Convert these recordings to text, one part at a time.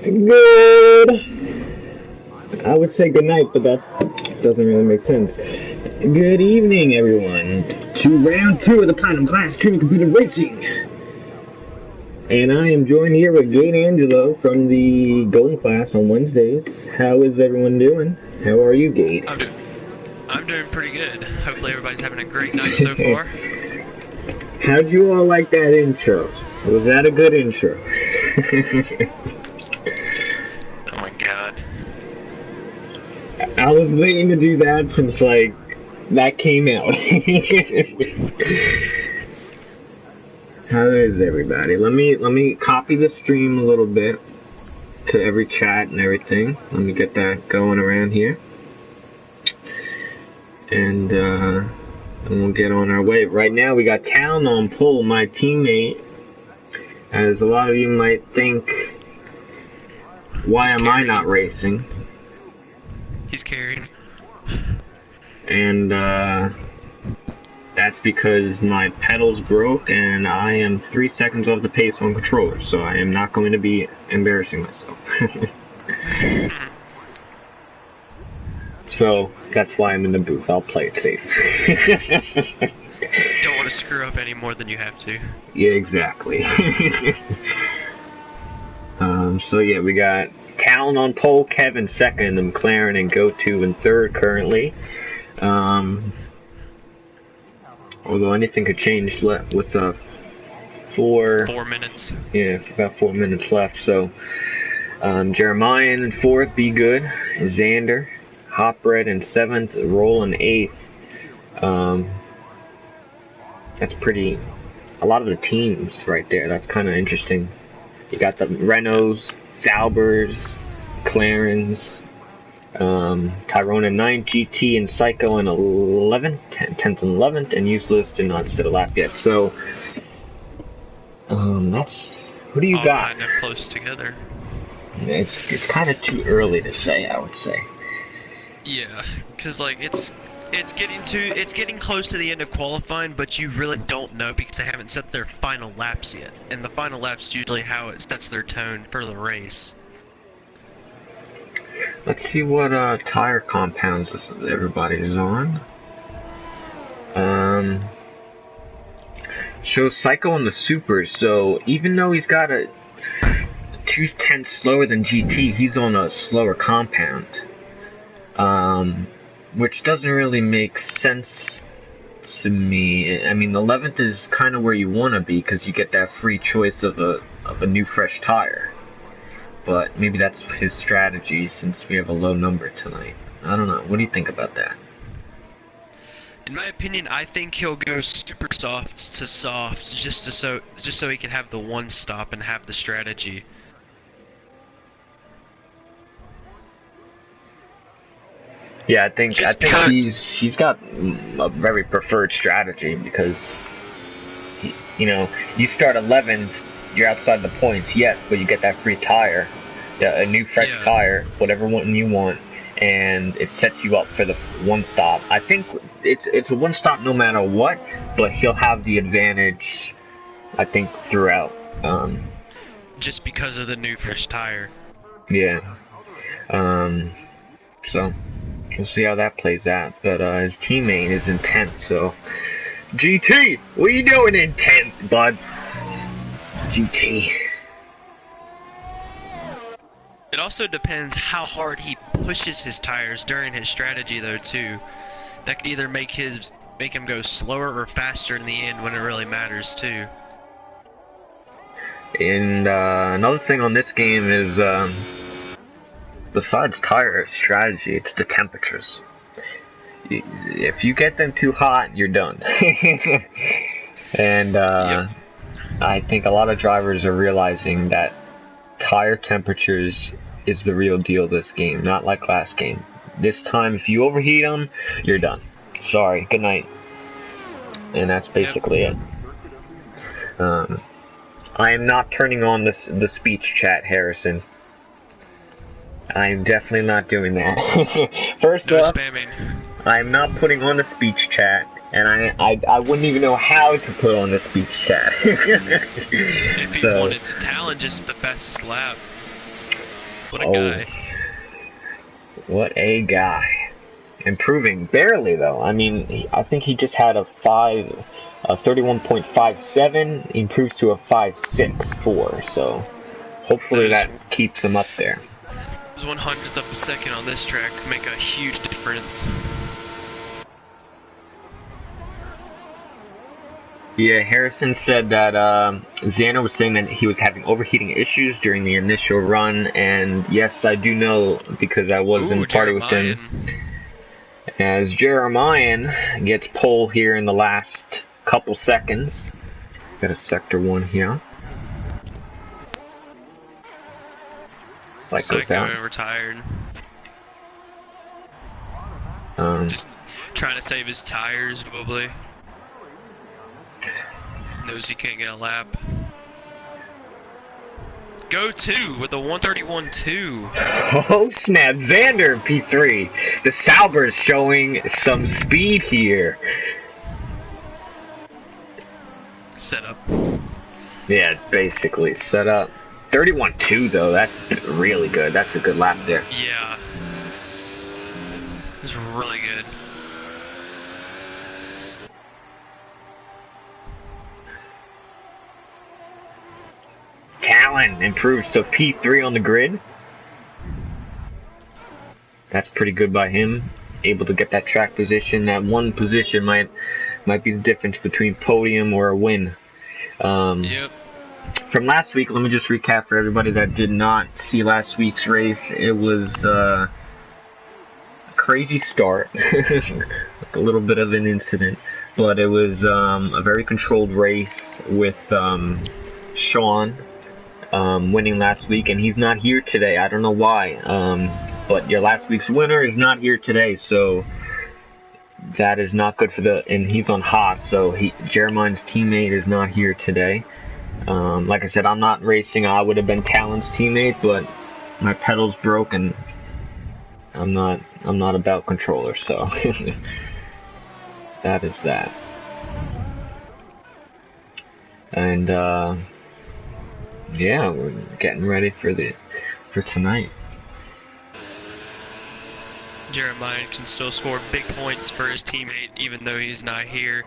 Good. I would say good night, but that doesn't really make sense. Good evening, everyone, to round 2 of the Platinum Class Training Computer Racing. And I am joined here with Gate Angelo from the Golden Class on Wednesdays. How is everyone doing? How are you, Gate? I'm doing pretty good. Hopefully everybody's having a great night so far. How'd you all like that intro? Was that a good intro? Oh my god. I was waiting to do that since, like, that came out. How is everybody? Let me copy the stream a little bit to every chat and everything. Let me get that going around here. And we'll get on our way. Right now we got Town on pole, my teammate. As a lot of you might think, why am I not racing? He's carrying. And that's because my pedals broke and I am 3 seconds off the pace on controller, so I am not going to be embarrassing myself. So that's why I'm in the booth. I'll play it safe. Don't want to screw up any more than you have to. Yeah, exactly. So yeah, we got Talon on pole, Kevin second, and McLaren and GoTo in third currently. Although anything could change with 4 minutes. Yeah, about 4 minutes left. So Jeremiah in fourth, Be Good, Xander, Hopbread in seventh, Roll in eighth. That's pretty. A lot of the teams right there. That's kind of interesting. You got the Renaults, Saubers, McLarens, Tyrone in 9th, GT and Psycho in 11th, 10th and 11th, and Useless did not sit a lap yet. So, that's. Who do you all got? Kind of close together. It's kind of too early to say, I would say. Yeah, because like it's getting close to the end of qualifying, but you really don't know because they haven't set their final laps yet, and the final lap's usually how it sets their tone for the race. Let's see what tire compounds everybody's on. Shows Psycho on the Supers, so even though he's got a 2/10 slower than GT, he's on a slower compound. Which doesn't really make sense to me. I mean, 11th is kind of where you want to be because you get that free choice of a new fresh tire. But maybe that's his strategy since we have a low number tonight. I don't know. What do you think about that? In my opinion, I think he'll go super softs to softs just so he can have the one stop and have the strategy. Yeah, I think he's got a very preferred strategy because you start 11th, you're outside the points, yes, but you get that free tire, a new fresh tire, whatever one you want, and it sets you up for the one stop. I think it's a one stop no matter what, but he'll have the advantage, I think, throughout. Just because of the new fresh tire. Yeah. So. We'll see how that plays out, but his teammate is in 10th, so... GT! What are you doing in 10th, bud? GT. It also depends how hard he pushes his tires during his strategy, though, too. That could either make him go slower or faster in the end when it really matters, too. And another thing on this game is... besides tire strategy, it's the temperatures. If you get them too hot, you're done. And I think a lot of drivers are realizing that tire temperatures is the real deal this game, not like last game. This time, if you overheat them, you're done. Sorry, good night. And that's basically it. I am not turning on the speech chat, Harrison. I'm definitely not doing that. First off, spamming. I'm not putting on the speech chat, and I wouldn't even know how to put on the speech chat. If you wanted to talent just the best slap. What a Oh, guy. what a guy. Improving barely though. I mean, I think he just had a 31.57, improves to a 5.64. So hopefully Those, that keeps him up there. those 100ths of a second on this track make a huge difference. Yeah, Harrison said that Xander was saying that he was having overheating issues during the initial run, and yes, I do know because I was in the party with him. As Jeremiah gets pole here in the last couple seconds. Got a sector 1 here. Psycho's out. Retired. Just trying to save his tires, probably. Knows he can't get a lap. Go 2 with the 131.2. Oh snap, Xander P3. The Sauber's showing some speed here. Set up. Yeah, basically set up. 31.2 though, that's really good. That's a good lap there. Yeah. It's really good. Talon improves to P3 on the grid. That's pretty good by him. Able to get that track position. That one position might be the difference between podium or a win. Yep. From last week, let me just recap for everybody that did not see last week's race. It was a crazy start. A little bit of an incident. But it was a very controlled race with Sean winning last week, and he's not here today. I don't know why. But your last week's winner is not here today, so that is not good for and he's on Haas, so Jeremiah's teammate is not here today. Like I said, I'm not racing. I would have been Talon's teammate, but my pedals broke, and I'm not a belt controller, so that is that. And yeah, we're getting ready for tonight. Jeremiah can still score big points for his teammate, even though he's not here.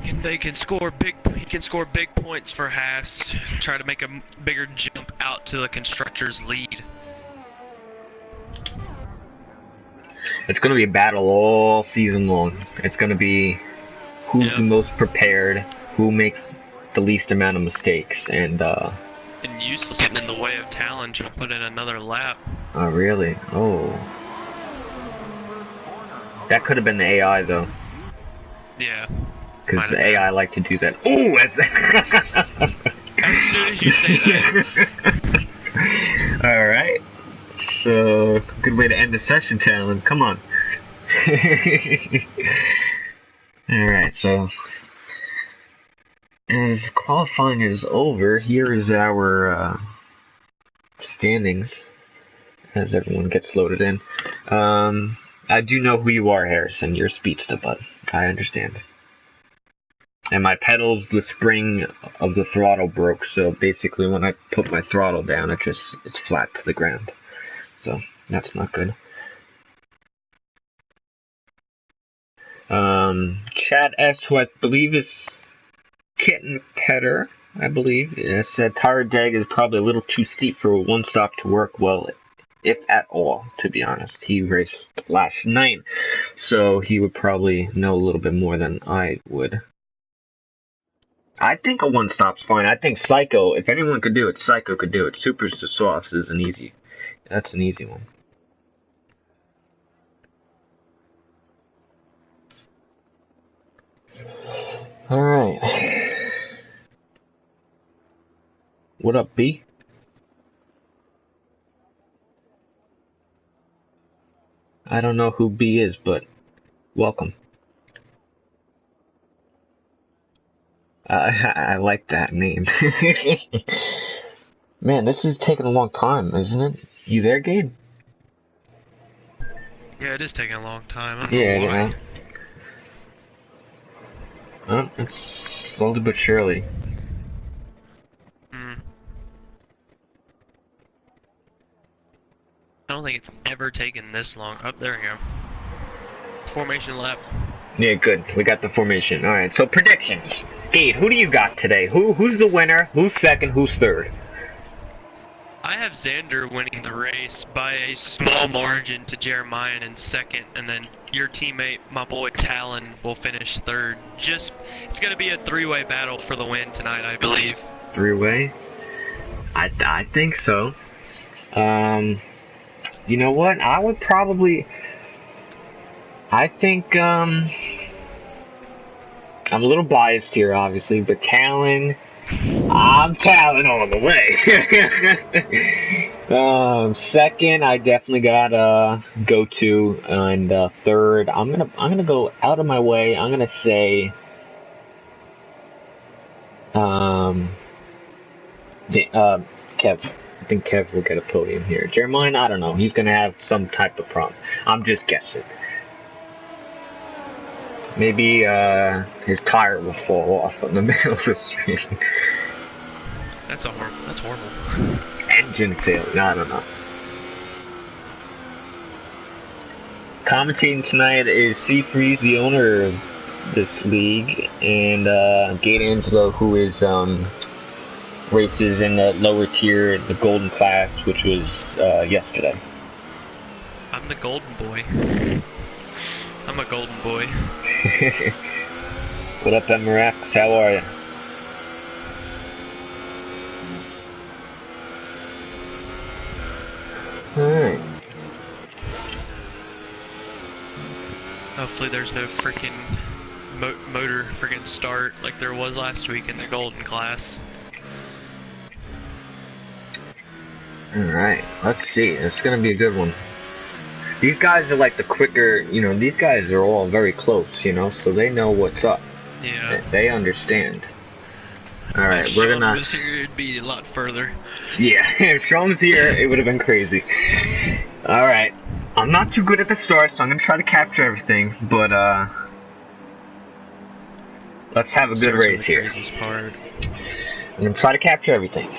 He can score big points for Haas. Try to make a bigger jump out to the constructors' lead. It's going to be a battle all season long. It's going to be who's the most prepared, who makes the least amount of mistakes, and useless getting in the way of Talon to put in another lap. Oh really? Oh. That could have been the AI though. Yeah. Because the AI like to do that. Ooh, as soon as you say that. Alright. So, good way to end the session, Talon. Come on. Alright, so as qualifying is over, here is our standings as everyone gets loaded in. I do know who you are, Harrison. You're Speedster, bud. I understand. And my pedals, the spring of the throttle broke, so basically when I put my throttle down, it's flat to the ground. So that's not good. Chad S, who I believe is Kitten Petter, I believe, said Tire Dag is probably a little too steep for a one stop to work well, if at all, to be honest. He raced last night, so he would probably know a little bit more than I would. I think a one stop's fine. I think Psycho, if anyone could do it, Psycho could do it. Supers to Sauce is that's an easy one. Alright. What up, B? I don't know who B is, but welcome. I like that name. Man, this is taking a long time, isn't it? You there, Gabe? Yeah, it is taking a long time. I don't know why. Oh, it's slowly but surely. don't think it's ever taken this long. Oh, there we go. Formation lap. Yeah, good. We got the formation. All right. So predictions. Gade, who do you got today? Who's the winner? Who's second? Who's third? I have Xander winning the race by a small margin to Jeremiah in second, and then your teammate, my boy Talon, will finish third. It's going to be a three-way battle for the win tonight, I believe. Three-way? I think so. You know what? I think, I'm a little biased here, obviously, but I'm Talon all the way. Second, I definitely got go to, and third, I'm gonna go out of my way. I'm gonna say, Kev. I think Kev will get a podium here. Jeremiah, I don't know. He's gonna have some type of problem. I'm just guessing. Maybe his tire will fall off in the middle of the street. That's horrible. Engine failure. I don't know. Commentating tonight is Seafreeze, the owner of this league, and Gate Angelo, who is races in the lower tier, the golden class, which was yesterday. I'm the golden boy. I'm a golden boy. What up, Emirax? How are you? Alright. Hopefully there's no freaking motor freaking start like there was last week in the golden class. Alright, let's see. It's gonna be a good one. These guys are like the quicker, these guys are all very close, so they know what's up. Yeah. They understand. Alright, if we're Sean gonna... was here, it'd be a lot further. Yeah, if Sean was here, it would have been crazy. Alright, I'm not too good at the start, so I'm gonna try to capture everything, but, let's have a good race here. Part. I'm gonna try to capture everything.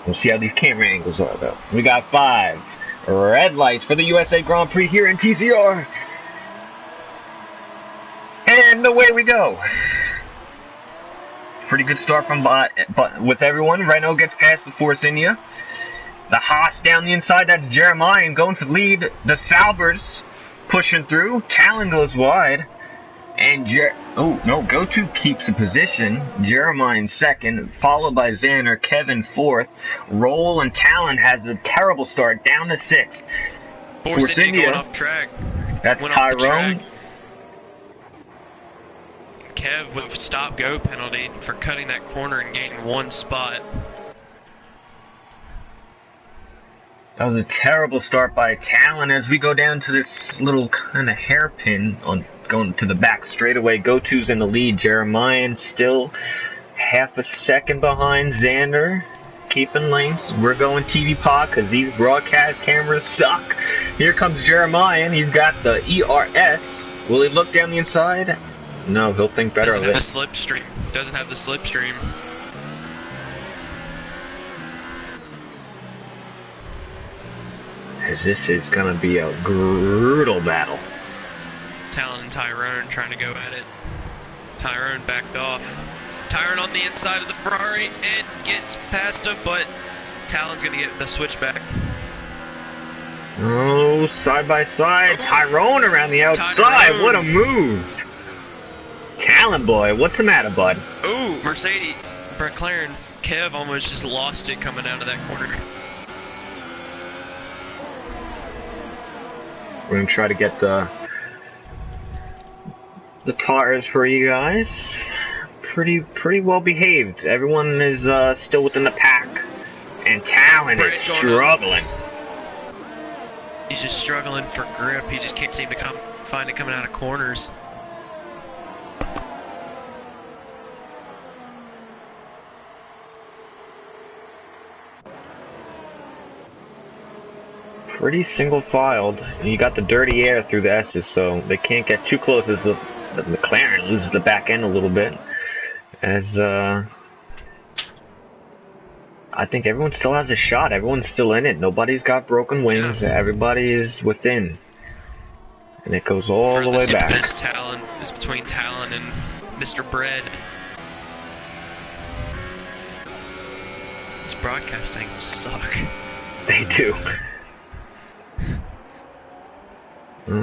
We'll see how these camera angles are, though. We got 5 red lights for the USA Grand Prix here in TCR. And away we go. Pretty good start from with everyone. Renault gets past the Force India. The Haas down the inside, that's Jeremiah, and going for the lead. The Saubers pushing through. Talon goes wide. And Go-To keeps the position. Jeremiah in second, followed by Xander, Kevin fourth. Roll and Talon has a terrible start, down to 6th. Force India going off track. That's Tyrone. Kev with stop-go penalty for cutting that corner and gaining 1 spot. That was a terrible start by Talon as we go down to this little kind of hairpin on going to the back straightaway. Go-To's in the lead. Jeremiah still half a second behind Xander. Keeping lanes. We're going TV pod because these broadcast cameras suck. Here comes Jeremiah, and he's got the ERS. Will he look down the inside? No, he'll think better of it. Doesn't have the slipstream. As this is going to be a brutal battle. Talon and Tyrone trying to go at it. Tyrone backed off. Tyrone on the inside of the Ferrari and gets past him, but Talon's going to get the switchback. Oh, side by side. Tyrone around the outside. Tyrone. What a move. Talon boy, what's the matter, bud? Ooh, Mercedes, McLaren, Kev almost just lost it coming out of that corner. We're going to try to get the tires for you guys. Pretty well behaved. Everyone is still within the pack. And Talon is struggling. He's just struggling for grip. He just can't seem to find it coming out of corners. Pretty single-filed. You got the dirty air through the S's, so they can't get too close as the McLaren loses the back end a little bit. As I think everyone still has a shot. Everyone's still in it. Nobody's got broken wings. Yeah. Everybody is within. And it goes all the way back. Is between Talon and Mr. Bread. This broadcast angles suck. They do.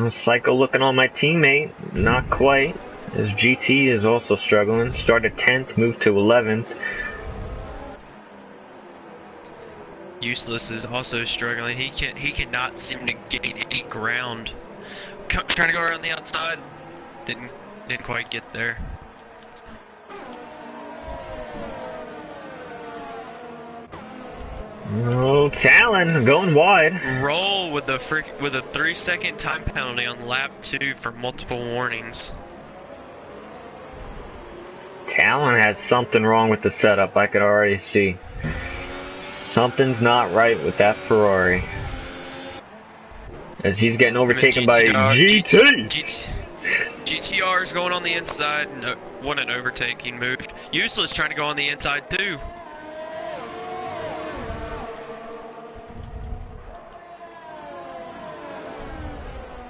Psycho looking on my teammate. Not quite. As GT is also struggling. Started 10th, moved to 11th. Useless is also struggling. He cannot seem to gain any ground. Trying to go around the outside. Didn't quite get there. Oh, Talon going wide. Roll with a 3-second time penalty on lap 2 for multiple warnings. Talon has something wrong with the setup. I could already see. Something's not right with that Ferrari. As he's getting overtaken by GT. GTR is going on the inside. No, what an overtaking move. Useless trying to go on the inside too.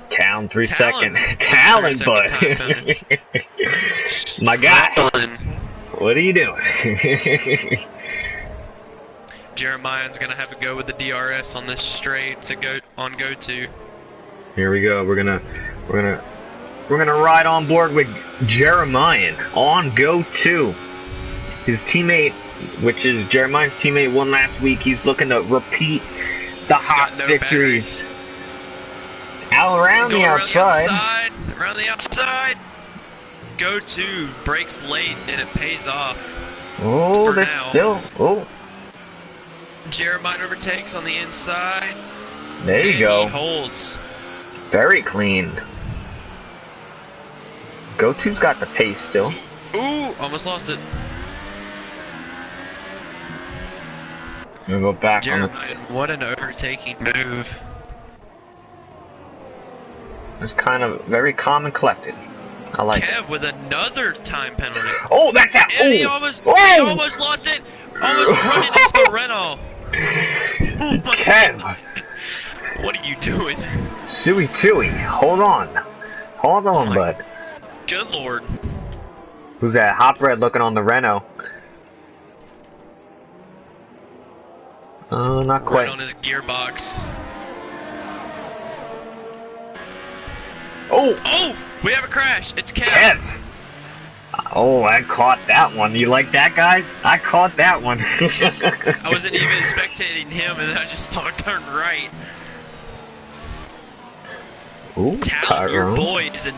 Talon 3-second. Talon, bud. My guy. What are you doing? Jeremiah's gonna have to go with the DRS on this straight to go to. Here we go. We're gonna ride on board with Jeremiah on go to. His teammate, which is Jeremiah's teammate, won last week. He's looking to repeat the Haas victories. Out around the outside. Around the outside. Go to breaks late and it pays off. Oh, there's still. Oh. Jeremiah overtakes on the inside. There you go. He holds. Very clean. Go-to's got the pace still. Ooh, almost lost it. I'm gonna go back. Jeremiah, what an overtaking move. It's kind of very calm and collected. I like Kev it. with another time penalty. Oh, that's that. And he almost lost it. Almost running into the Renault. Oh Kev. God. What are you doing? Suey Tui, hold on. Hold on, bud. Good lord. Who's that? Hot Bread looking on the Renault. Not quite. Right on his gearbox. Oh! Oh! We have a crash! It's Kev! Kev! Oh, I caught that one. You like that, guys? I caught that one. I wasn't even spectating him, and I just turned right. Ooh, Talon, your boy, is in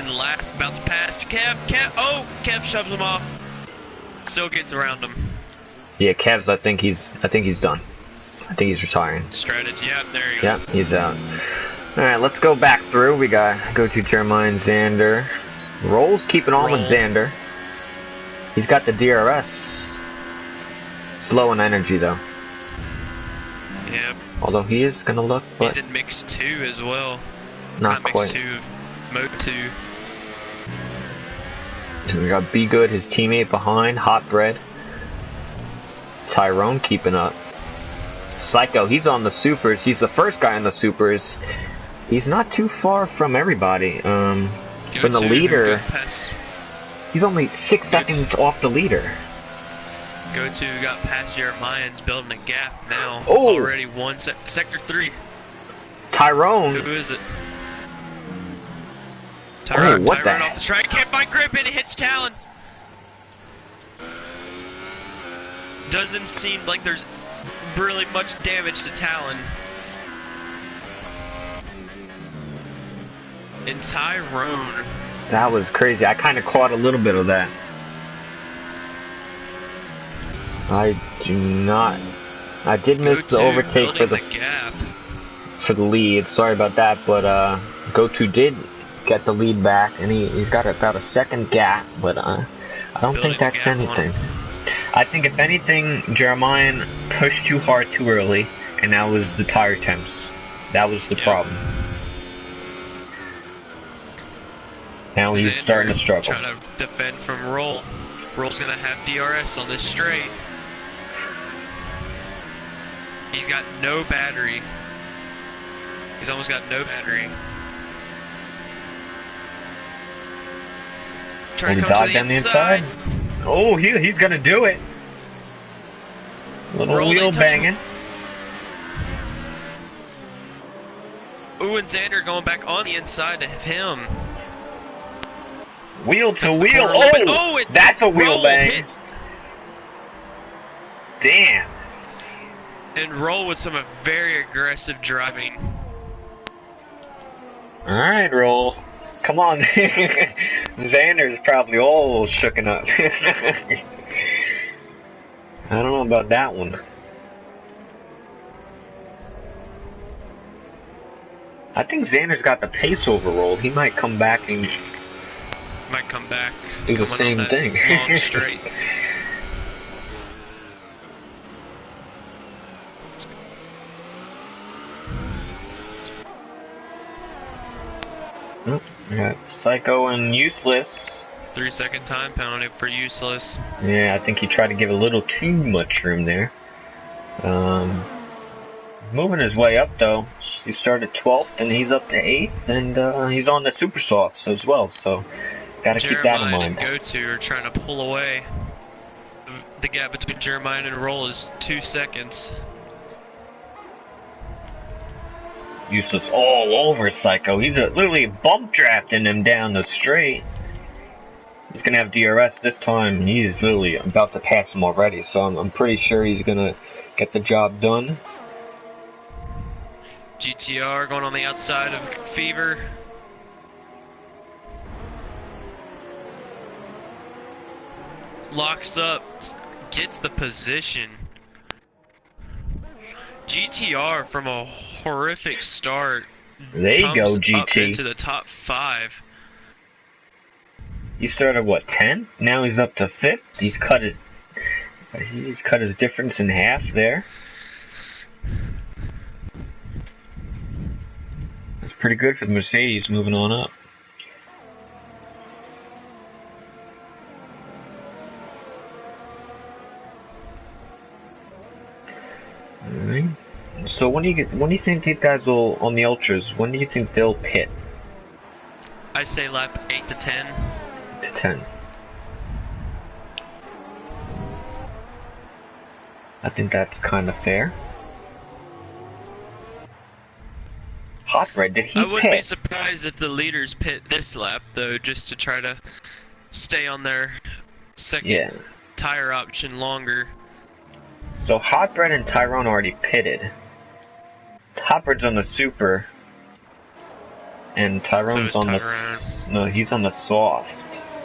last, about to pass Kev. Oh, Kev shoves him off. Still gets around him. Yeah, Kev's. I think he's done. I think he's retiring. Strategy. Yeah, there he goes. Yeah, he's out. All right, let's go back through. We got go to Jeremiah and Xander. Roll's keeping on with Xander. He's got the DRS. It's low in energy though. Yeah. Although he is gonna look. But he's in mix 2 as well. Not quite. Mix 2, mode 2. And we got Be Good, his teammate behind. Hot Bread. Tyrone keeping up. Psycho, he's on the supers. He's the first guy on the supers. He's not too far from everybody. From the leader, he's only 6 seconds off the leader. Go-To got past Jeremiah and's building a gap now. Oh! Already one sector 3. Tyrone. Who is it? Tyrone, what Tyrone the off the track, can't find grip and it hits Talon. Doesn't seem like there's really much damage to Talon. And Tyrone. That was crazy. I kind of caught a little bit of that. I did miss the overtake for the lead. Sorry about that, but Go-To did get the lead back, and he's got about a second gap, but I don't think that's anything. I think if anything, Jeremiah pushed too hard too early, and that was the tire temps. That was the problem. Now he's starting to struggle. Trying to defend from Roll. Roll's gonna have DRS on this straight. He's got no battery. He's almost got no battery. Trying to come to the inside. Oh, he's gonna do it. Little wheel banging. Ooh, and Xander going back on the inside of him. Wheel to wheel. Oh, that's a wheel bang. Hit. Damn. And Roll with some very aggressive driving. All right, Roll. Come on. Xander's probably all shooken up. I don't know about that one. I think Xander's got the pace over Roll. He might come back and do the same thing. Long straight. Yeah, Psycho and Useless. 3-second time penalty for Useless. Yeah, I think he tried to give a little too much room there. He's moving his way up though. He started 12th and he's up to 8th, and he's on the super softs as well. So, gotta keep that in mind. Jeremiah and Go-To are trying to pull away. The gap between Jeremiah and Roll is 2 seconds. Useless all over Psycho. He's literally bump drafting him down the straight. He's gonna have DRS this time. He's literally about to pass him already, so I'm pretty sure he's gonna get the job done. GTR going on the outside of Fever. Locks up, gets the position. GTR from a horrific start. There you go, GT. Up into the top 5. He started what, 10? Now he's up to 5th. He's cut his difference in half there. That's pretty good for the Mercedes moving on up. Alright. So when do you think these guys will, on the ultras, when do you think they'll pit? I say lap 8 to 10. To 10. I think that's kind of fair. Hot Red, did he pit? I wouldn't be surprised if the leaders pit this lap though, just to try to stay on their second tire option longer. So Hot Bread and Tyrone already pitted. Hot Bread's on the super, and Tyrone's on the he's on the soft.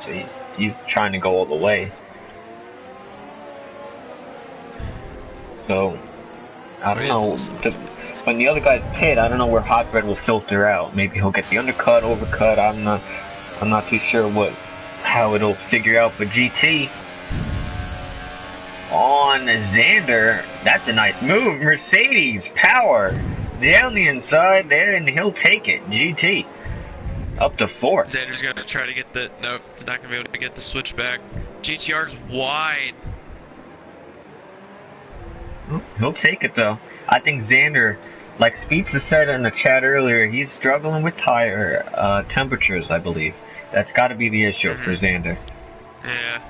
So he's trying to go all the way. So I don't know. When the other guys pit, I don't know where Hot Bread will filter out. Maybe he'll get the undercut, overcut. I'm not too sure how it'll figure out. But GT on Xander, that's a nice move. Mercedes power down the inside there, and he'll take it. GT up to 4th. Xander's gonna try to get the nope. He's not gonna be able to get the switch back. GTR's wide. He'll take it though. I think Xander, like Speedster said in the chat earlier, he's struggling with tire temperatures, I believe. That's got to be the issue for Xander. Yeah.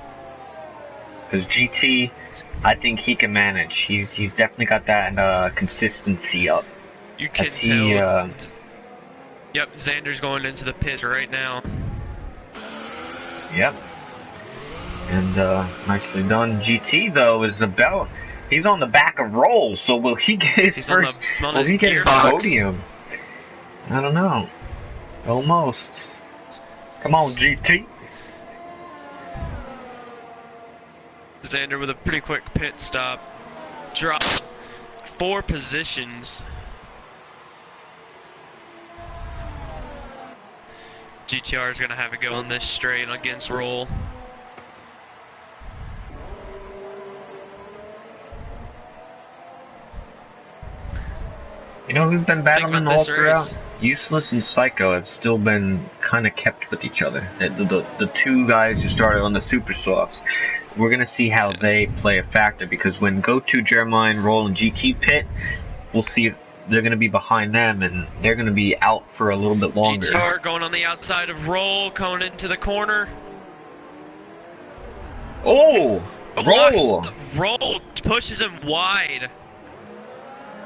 Because GT, I think he can manage. He's definitely got that consistency up. You can tell. Yep, Xander's going into the pit right now. Yep. And nicely done. GT though is about. He's on the back of Roll, so will he get his first? Will he get his podium? I don't know. Almost. Come on, GT. Xander with a pretty quick pit stop. Drops 4 positions. GTR is going to have a go on this straight against Roll. You know who's been battling all throughout? Useless and Psycho have still been kind of kept with each other. The two guys who started on the super softs. we're gonna see how they play a factor, because when Go2, Jeremiah, Roll, and GT pit, we'll see if they're gonna be behind them, and they're gonna be out for a little bit longer. GTR going on the outside of Roll, going into the corner. Oh! Roll! Roll pushes him wide.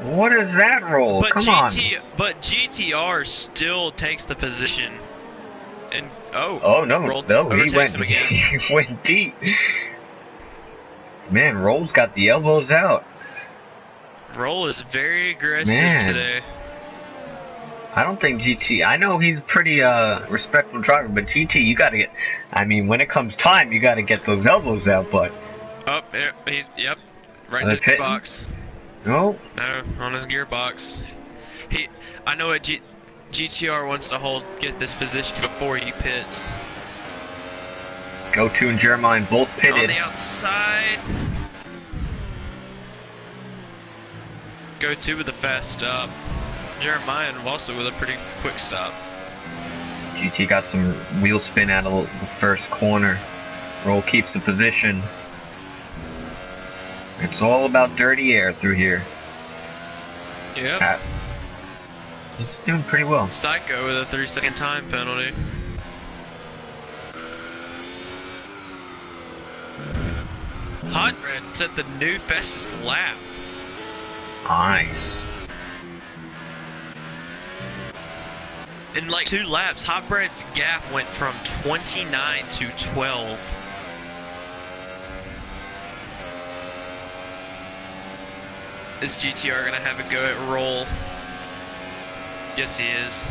What is that, Roll? But Come on. But GTR still takes the position. And oh no, Roll he went him again. he went deep. Man, Roll's got the elbows out. Roll is very aggressive today. I don't think GT. I know he's a pretty respectful driver, but GT, you gotta get. I mean, when it comes time, you gotta get those elbows out. But yep, right in his gearbox. No, on his gearbox. I know what GTR wants to get this position before he pits. Go2 and Jeremiah both pitted. On the outside. Go2 with a fast stop. Jeremiah also with a pretty quick stop. GT got some wheel spin out of the first corner. Roll keeps the position. It's all about dirty air through here. Yep. He's doing pretty well. Psycho with a 3-second time penalty. Hot Red set the new fastest lap. Nice. In like 2 laps, Hot Bread's gap went from 29 to 12. Is GTR gonna have a go at Roll? Yes, he is.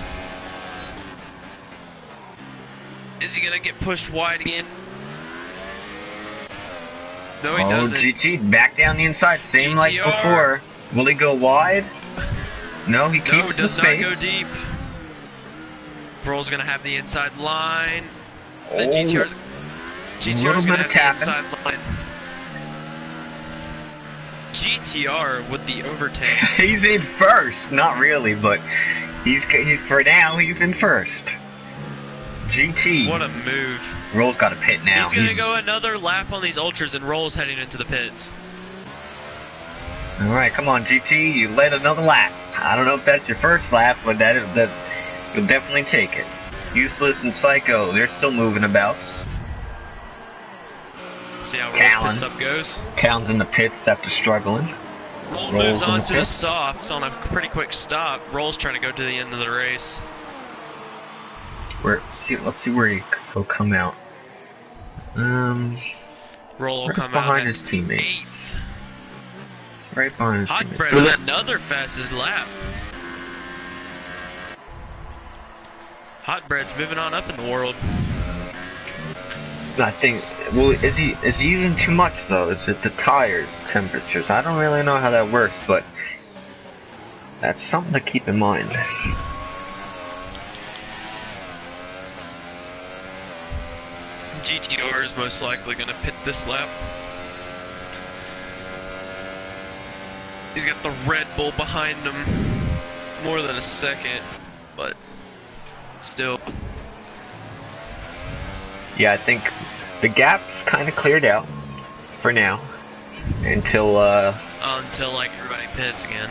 Is he gonna get pushed wide again? No, he doesn't. GT back down the inside, same like before. Will he go wide? No, he keeps the space. Not go deep. Roll's gonna have the inside line. The GTR's gonna have the inside line. GTR with the overtake. He's in first, not really, but he's for now he's in first. GT. What a move. Roll's got a pit now. He's gonna go another lap on these ultras, and Roll's heading into the pits. All right, come on, GT. You led another lap. I don't know if that's your first lap, but that you'll definitely take it. Useless and Psycho, they're still moving about. See how Roll's pit up goes. Talon's in the pits after struggling. Roll moves on to the softs on a pretty quick stop. Roll's trying to go to the end of the race. Let's see where he'll come out. Roll will come behind out his teammate. 8th. Right behind his Hot teammate. Bread with another fastest lap. Hot Bread's moving on up in the world. I think. Well, is he using too much though? Is it the tires temperatures? I don't really know how that works, but that's something to keep in mind. GTR is most likely going to pit this lap. He's got the Red Bull behind him. More than a second, but still. Yeah, I think the gap's kind of cleared out for now. Until like everybody pits again.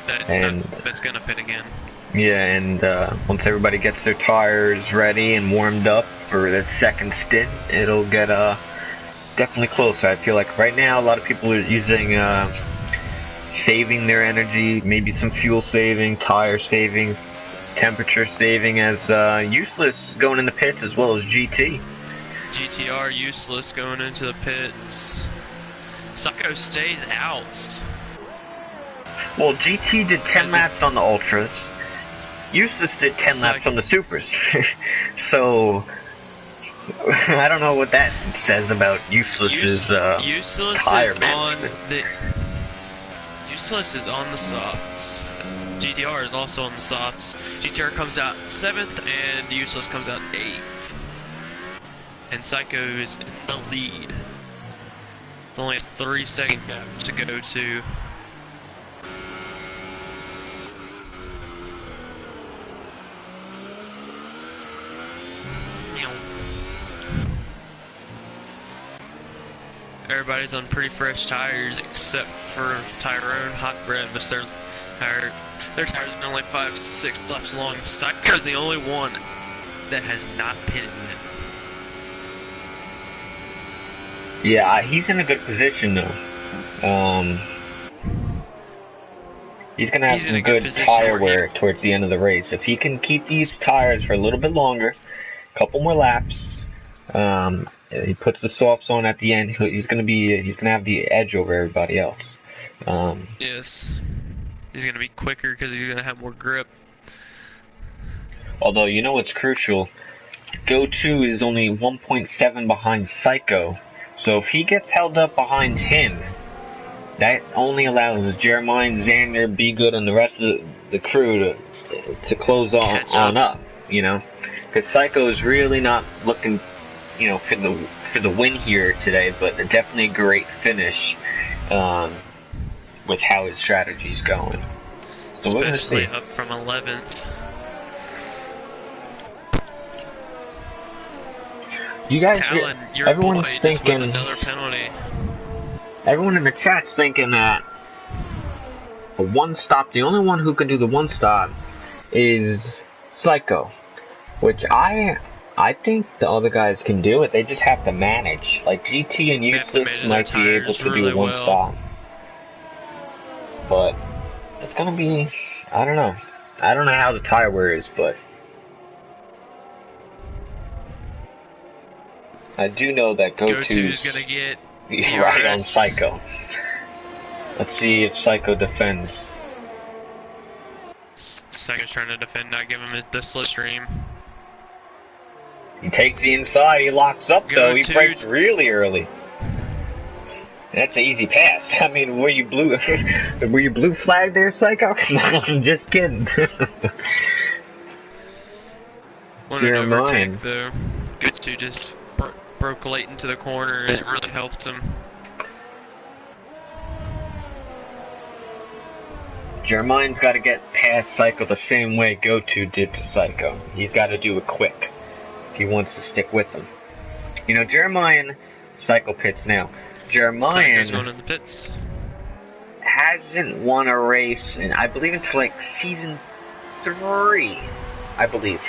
That's gonna pit again. Yeah, and once everybody gets their tires ready and warmed up for the second stint, it'll get definitely closer. I feel like right now a lot of people are using saving their energy, maybe some fuel saving, tire saving, temperature saving as Useless going in the pits as well as GT. GTR Useless going into the pits. Psycho stays out. Well, GT did 10 laps on the Ultras. Useless did 10 laps on the Supers. So, I don't know what that says about Useless's tire management. Useless is on the softs. GTR is also on the softs. GTR comes out 7th and Useless comes out 8th. And Psycho is in the lead. It's only a 3-second gap to go to. Everybody's on pretty fresh tires except for Tyrone Hot Bread, which their tires are only 5-6 laps long. Psycho's the only one that has not pitted yet. Yeah, he's in a good position though. He's gonna have some good tire wear towards the end of the race. If he can keep these tires for a little bit longer, a couple more laps, he puts the softs on at the end, he's gonna have the edge over everybody else. Yes, he's gonna be quicker because he's gonna have more grip. Although, you know what's crucial? Go-To is only 1.7 behind Psycho, so if he gets held up behind him, that only allows Jeremiah and Xander, Be Good, and the rest of the crew to close on up, you know? Because Psycho is really not looking, you know, for the win here today, but definitely a great finish with how his strategy's going. So we're gonna see. Up from 11th. You guys, Talon, everyone's thinking another penalty. Everyone in the chat's thinking that a one stop, the only one who can do the one stop is Psycho, which I think the other guys can do it. They just have to manage. Like GT and Useless might be able to do one stop, but it's gonna be, I don't know how the tire wear is, but I do know that Go-To's gonna get right on Psycho. Let's see if Psycho defends. Psycho's trying to defend, not give him the slipstream. He takes the inside, he locks up though, he brakes really early. That's an easy pass. I mean, were you blue flagged there, Psycho? I'm just kidding. Jeremiah though. Good to just broke late into the corner, and it really helped him. Jeremiah's got to get past Psycho the same way Go-To did to Psycho. He's got to do it quick if he wants to stick with him. You know, Jeremiah, Psycho pits now. Jeremiah going in the pits. Hasn't won a race, and I believe until like season 3, I believe.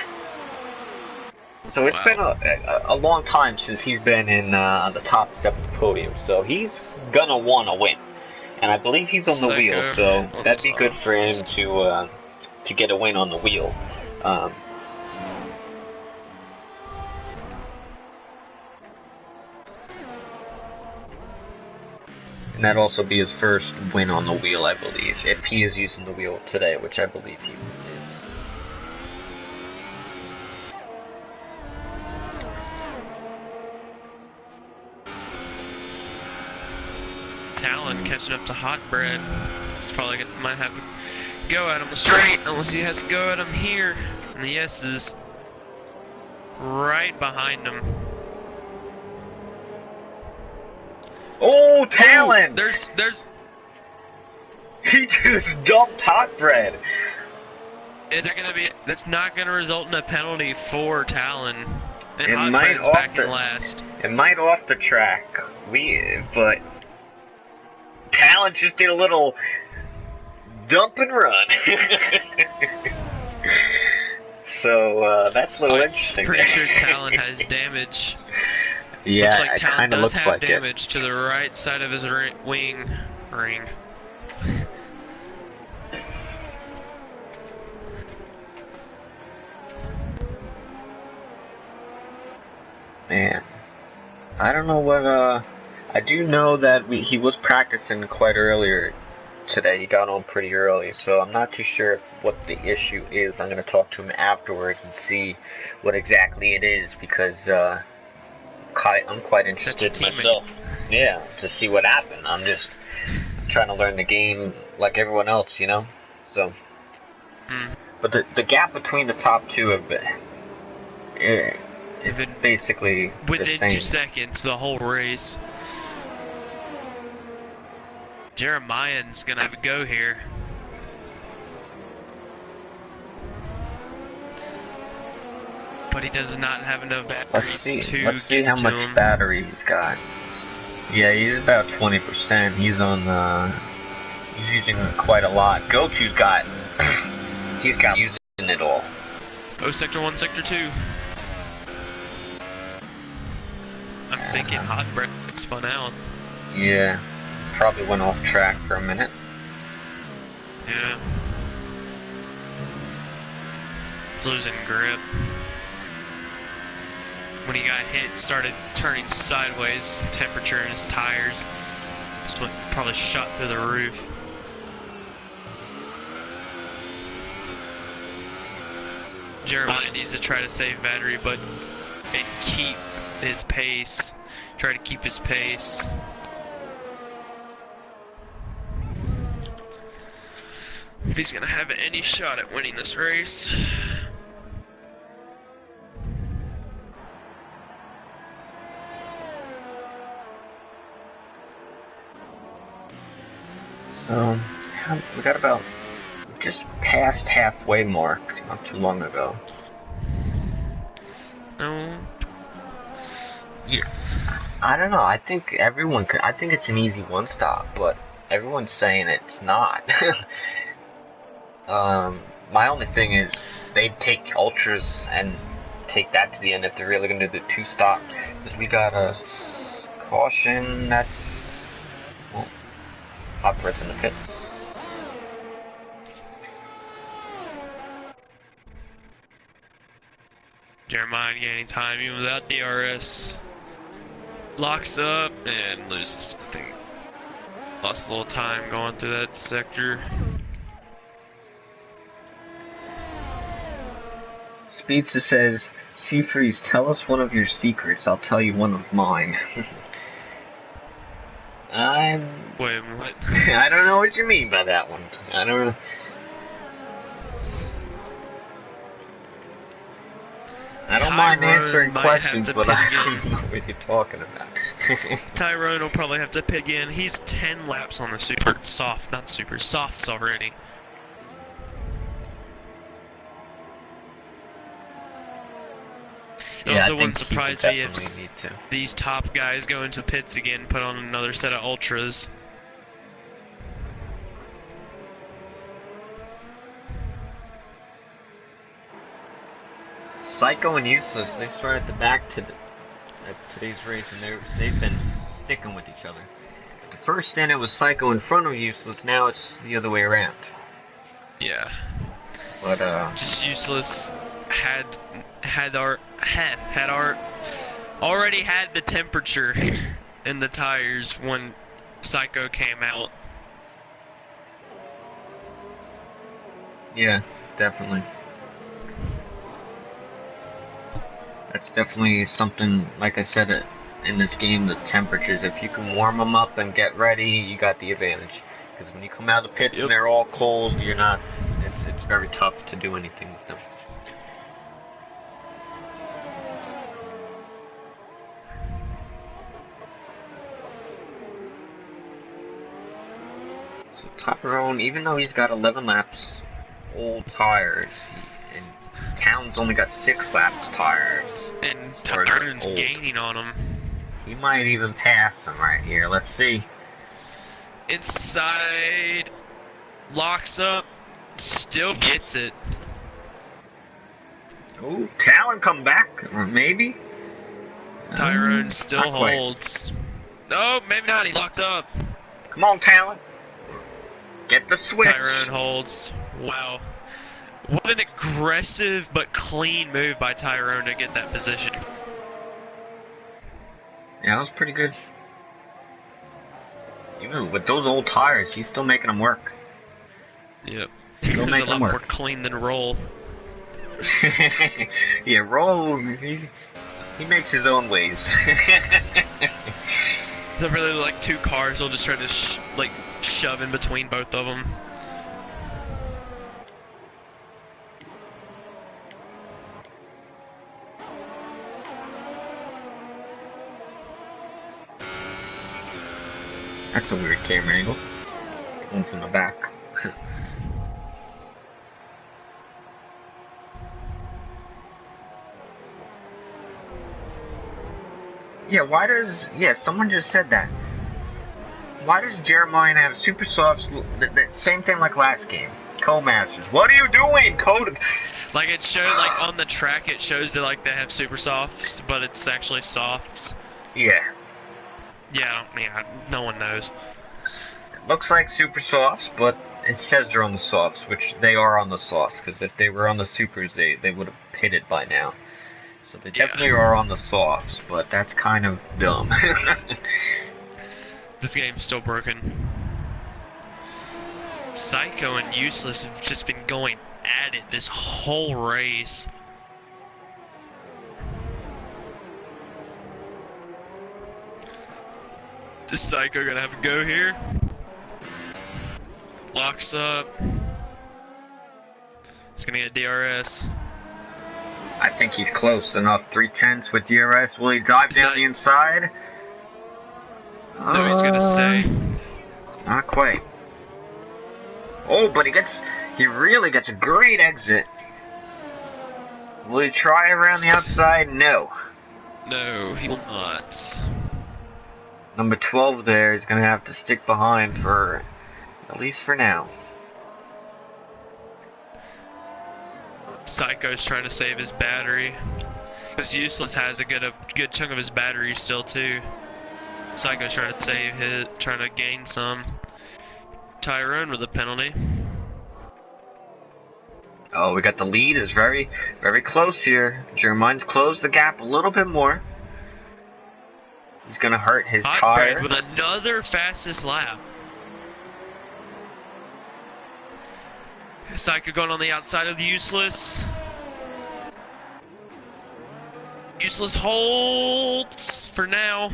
So it's been a long time since he's been in the top step of the podium. So he's gonna want to win, and I believe he's on the wheel. So that'd be good for him to get a win on the wheel. And that'd also be his first win on the wheel, I believe, if he is using the wheel today, which I believe he is. Talon catching up to Hot Bread. He's probably might have a go at him straight, unless he has to go at him here. And the S is right behind him. Oh, Talon! There's. He just dumped Hot Bread. Is there gonna be? That's not gonna result in a penalty for Talon. And it Hot might Bread's back in last. It might off the track. But Talon just did a little dump and run. So that's a little interesting. Pretty sure Talon has damage. Yeah, looks like it Talon kind of does looks have like damage to the right side of his wing ring. Man, I don't know what. I do know that he was practicing quite earlier today. He got on pretty early, so I'm not too sure what the issue is. I'm going to talk to him afterwards and see what exactly it is, because I'm quite interested myself. Yeah, to see what happened. I'm just trying to learn the game like everyone else, you know. So, but the gap between the top two have been. It's basically within the same. 2 seconds, the whole race. Jeremiah's gonna have a go here. But he does not have enough battery Let's see how much battery he's got. Yeah, he's about 20%. He's on he's using quite a lot. Gochu's got he's got using it all. Oh, Sector 1, Sector 2. I'm thinking Hot Breath spun out. Yeah, probably went off track for a minute. Yeah. It's losing grip. When he got hit, started turning sideways. Temperature in his tires just went, probably shot through the roof. Jeremiah needs to try to save battery, but and keep his pace. Try to keep his pace. If he's gonna have any shot at winning this race. We got about just past halfway mark not too long ago. No. Yeah, I don't know. I think everyone could. I think it's an easy one stop, but everyone's saying it's not. My only thing is they'd take ultras and take that to the end if they're really gonna do the two stop. Because we got a caution that's operates in the pits. Jeremiah gaining time even without DRS. Locks up and loses, I think. Lost a little time going through that sector. Speedster says, Seafreeze, tell us one of your secrets. I'll tell you one of mine. Wait, what? I don't know what you mean by that one. I don't know. I don't mind answering questions, but I don't know what you're talking about. Tyrone will probably have to pit again. He's 10 laps on the softs already. It also wouldn't surprise me if these top guys go into the pits again, put on another set of ultras. Psycho and Useless, they started the back to today's race, and they've been sticking with each other. The first stint it was Psycho in front of Useless, now it's the other way around. Yeah. But just Useless already had the temperature in the tires when Psycho came out. Yeah, definitely. That's definitely something, like I said, in this game, the temperatures, if you can warm them up and get ready, you got the advantage. Because when you come out of the pits and they're all cold, you're not, it's very tough to do anything with them. So Tyrone, even though he's got 11 laps old tires, and Town's only got 6 laps tires. And Tyrone's gaining on him. He might even pass him right here. Let's see. Inside, locks up, still gets it. Oh, Talon come back, or maybe? Tyrone still holds. No, maybe not. He locked up. Come on, Talon. Get the switch. Tyrone holds. Wow. What an aggressive but clean move by Tyrone to get that position. Yeah, that was pretty good. Even with those old tires, he's still making them work. Yep. Still He's making a lot them work. more clean than Roll. Yeah, Roll, he makes his own ways. They're really like two cars. They'll just try to shove in between both of them. That's a weird camera angle. One from the back. Yeah, why does... Yeah, someone just said that. Why does Jeremiah have super softs? The same thing like last game. Co-masters. What are you doing, Code? Like it showed, like on the track, it shows that like they have super softs, but it's actually softs. Yeah. Yeah, no one knows. It looks like super softs, but it says they're on the softs, which they are on the softs, because if they were on the supers, they would have pitted by now. So they definitely are on the softs, but that's kind of dumb. This game's still broken. Psycho and Useless have just been going at it this whole race. Is Psycho gonna have a go here? Locks up. He's gonna get DRS. I think he's close enough. 3/10 with DRS. Will he dive down the inside? No, he's gonna stay. Not quite. Oh, but he really gets a great exit. Will he try around the outside? No. No, he will not. Number 12 there is going to have to stick behind for, at least for now. Psycho's trying to save his battery. Because Useless has a good chunk of his battery still too. Psycho's trying to save trying to gain some. Tyrone with a penalty. Oh, we got the lead. Is very, very close here. Jeremiah's closed the gap a little bit more. He's gonna hurt his tire. With another fastest lap. Psycho going on the outside of the Useless. Useless holds for now.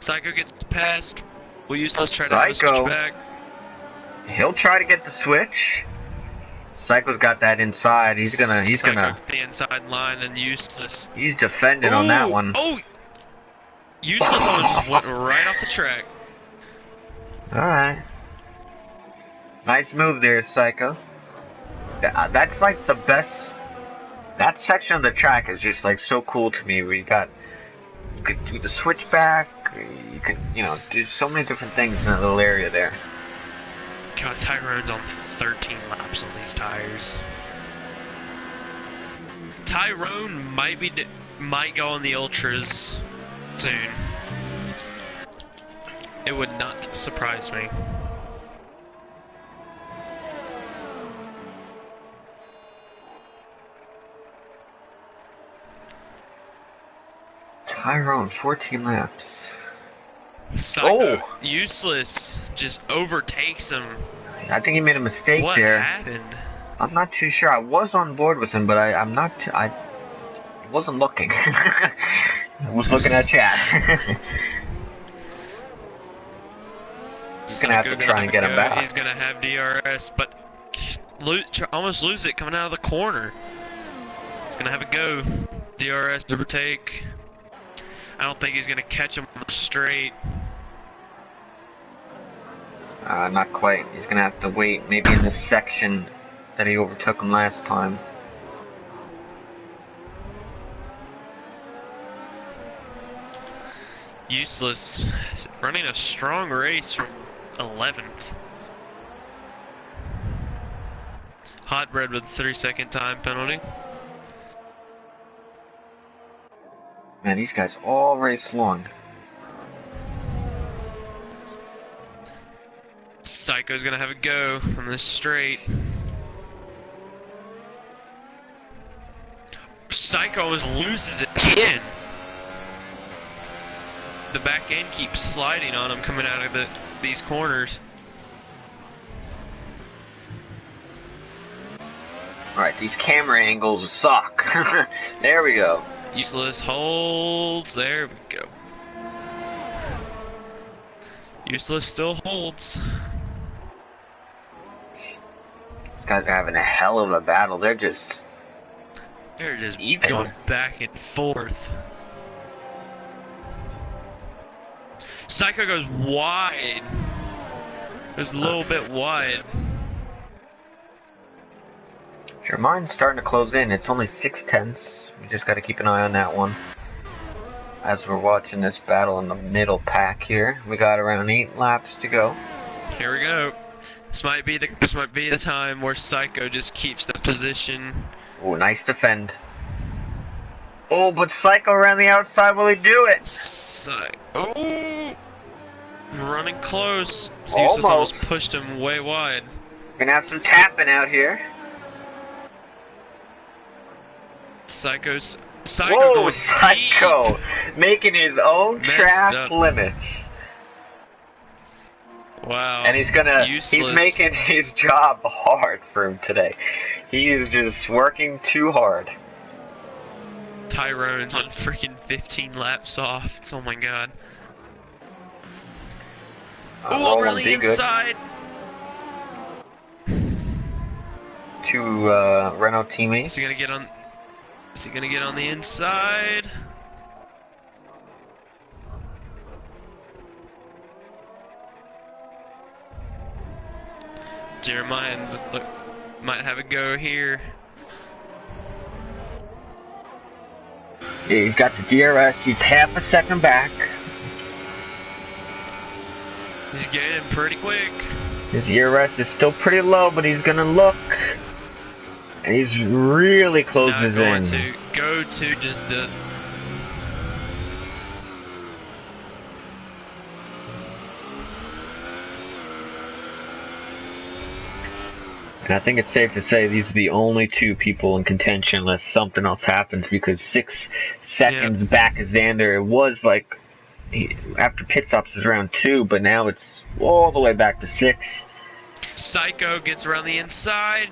Psycho gets past. Will Useless try to have a switch back? He'll try to get the switch. Psycho's got that inside. He's gonna the inside line and Useless. He's defending on that one. Oh, Useless almost went right off the track. All right. Nice move there, Psycho. That's like the best. That section of the track is just like so cool to me. You could do the switchback. You could, do so many different things in that little area there. God, Tyrone's on 13 laps on these tires. Tyrone might go on the ultras soon. It would not surprise me. Tyrone, 14 laps. Psycho, Useless just overtakes him. I think he made a mistake there. What happened? I'm not too sure. I was on board with him, but I wasn't looking. I was looking at chat. He's gonna have to try and get him back. He's gonna have DRS, but almost lose it coming out of the corner. He's gonna have a go. DRS overtake. I don't think he's gonna catch him straight. Not quite. He's gonna have to wait, maybe in this section that he overtook him last time. Useless running a strong race from 11th. Hot Bread with a 3-second time penalty. Man, these guys all race long. Psycho's gonna have a go on this straight. Psycho almost loses it again. The back end keeps sliding on him coming out of these corners. Alright, these camera angles suck. There we go. Useless holds. There we go. Useless still holds. These guys are having a hell of a battle. They're just even. Going back and forth. Psycho goes wide. Goes a little bit wide. Jeremiah's starting to close in. It's only 6/10. We just got to keep an eye on that one. as we're watching this battle in the middle pack here. We got around 8 laps to go. Here we go. This might be the time where Psycho just keeps the position. Oh, nice defend. Oh, but Psycho around the outside, will he do it? Oh, running close. Almost pushed him way wide. We're gonna have some tapping out here. Psycho Whoa, going Psycho deep. making his own Messed track up. limits. Wow. And he's making his job hard for him today. He is just working too hard. Tyrone's on freaking 15 laps soft. Oh my god. Oh, over the inside. Two Renault teammates. Is he gonna get on the inside? Jeremiah might have a go here. Yeah, he's got the DRS. He's half a second back. He's getting pretty quick. His DRS is still pretty low, but he's gonna look. And he's really closes in. Go to just did. And I think it's safe to say these are the only 2 people in contention unless something else happens, because 6 seconds back of Xander, it was like after pit stops is around 2, but now it's all the way back to 6. Psycho gets around the inside.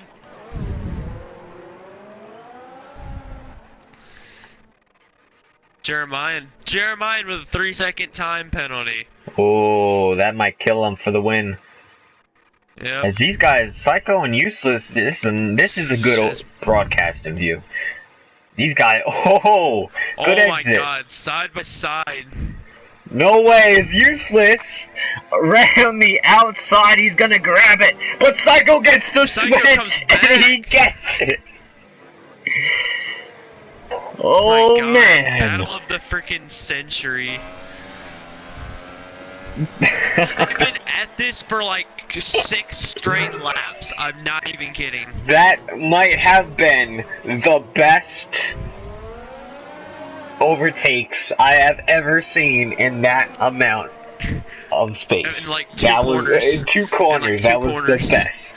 Jeremiah with a 3-second time penalty. Oh, that might kill him for the win. Yep. As these guys, Psycho and Useless, this is a good old broadcasting view. These guys, good exit. Oh my god, side by side. No way, is Useless around the outside, he's gonna grab it, but Psycho gets the switch, and he gets it. Oh, my god, man. Battle of the freaking century. I've been at this for like 6 straight laps. I'm not even kidding. That might have been the best overtakes I have ever seen in that amount of space. In like 2 corners. In 2 corners, that was the best.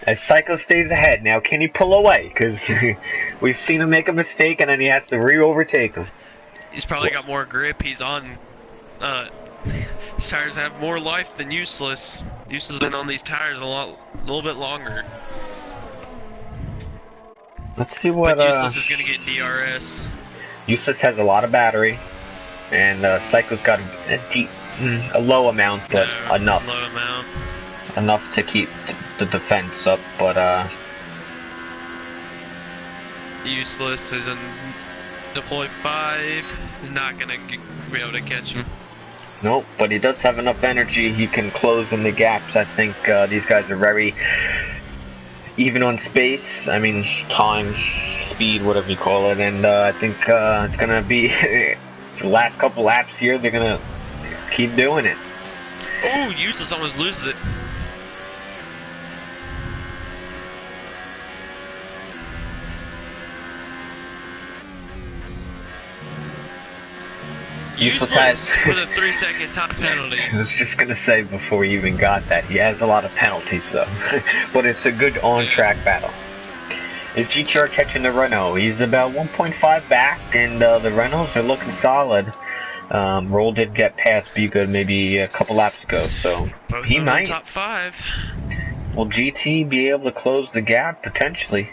As Psycho stays ahead, now can he pull away? Because we've seen him make a mistake and then he has to re-overtake him. He's probably got more grip. He's on, his tires have more life than Useless. Useless has been on these tires a little bit longer. Let's see what, but Useless is gonna get DRS. Useless has a lot of battery, and Psycho's got a low amount, but enough. Low amount. Enough to keep the defense up, but Useless is in deploy 5. He's not gonna be able to catch him. Nope, but he does have enough energy. He can close in the gaps. I think these guys are very even on space. I mean, time, speed, whatever you call it. And I think it's gonna be the last couple laps here. They're gonna keep doing it. Oh, Useless almost loses it. Useless with a 3-second time penalty. I was just gonna say before you even got that, he has a lot of penalties though. But it's a good on-track battle. Is GTR catching the Renault? He's about 1.5 back, and the Renaults are looking solid. Roll did get past Be Good maybe a couple laps ago, so both he might. Top 5. Will GT be able to close the gap potentially?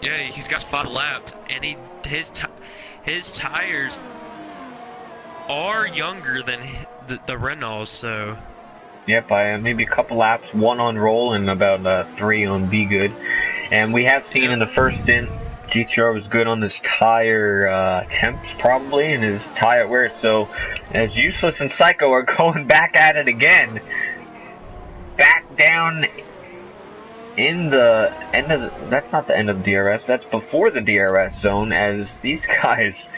Yeah, he's got 5 laps, and his tires are younger than the Renaults, so. Yep, by maybe a couple laps, 1 on Roll and about 3 on Be Good. And we have seen in the first stint, GTR was good on his tire temps probably, and his tire wear. So as Useless and Psycho are going back at it again, back down in the end of that's not the end of the DRS, that's before the DRS zone, as these guys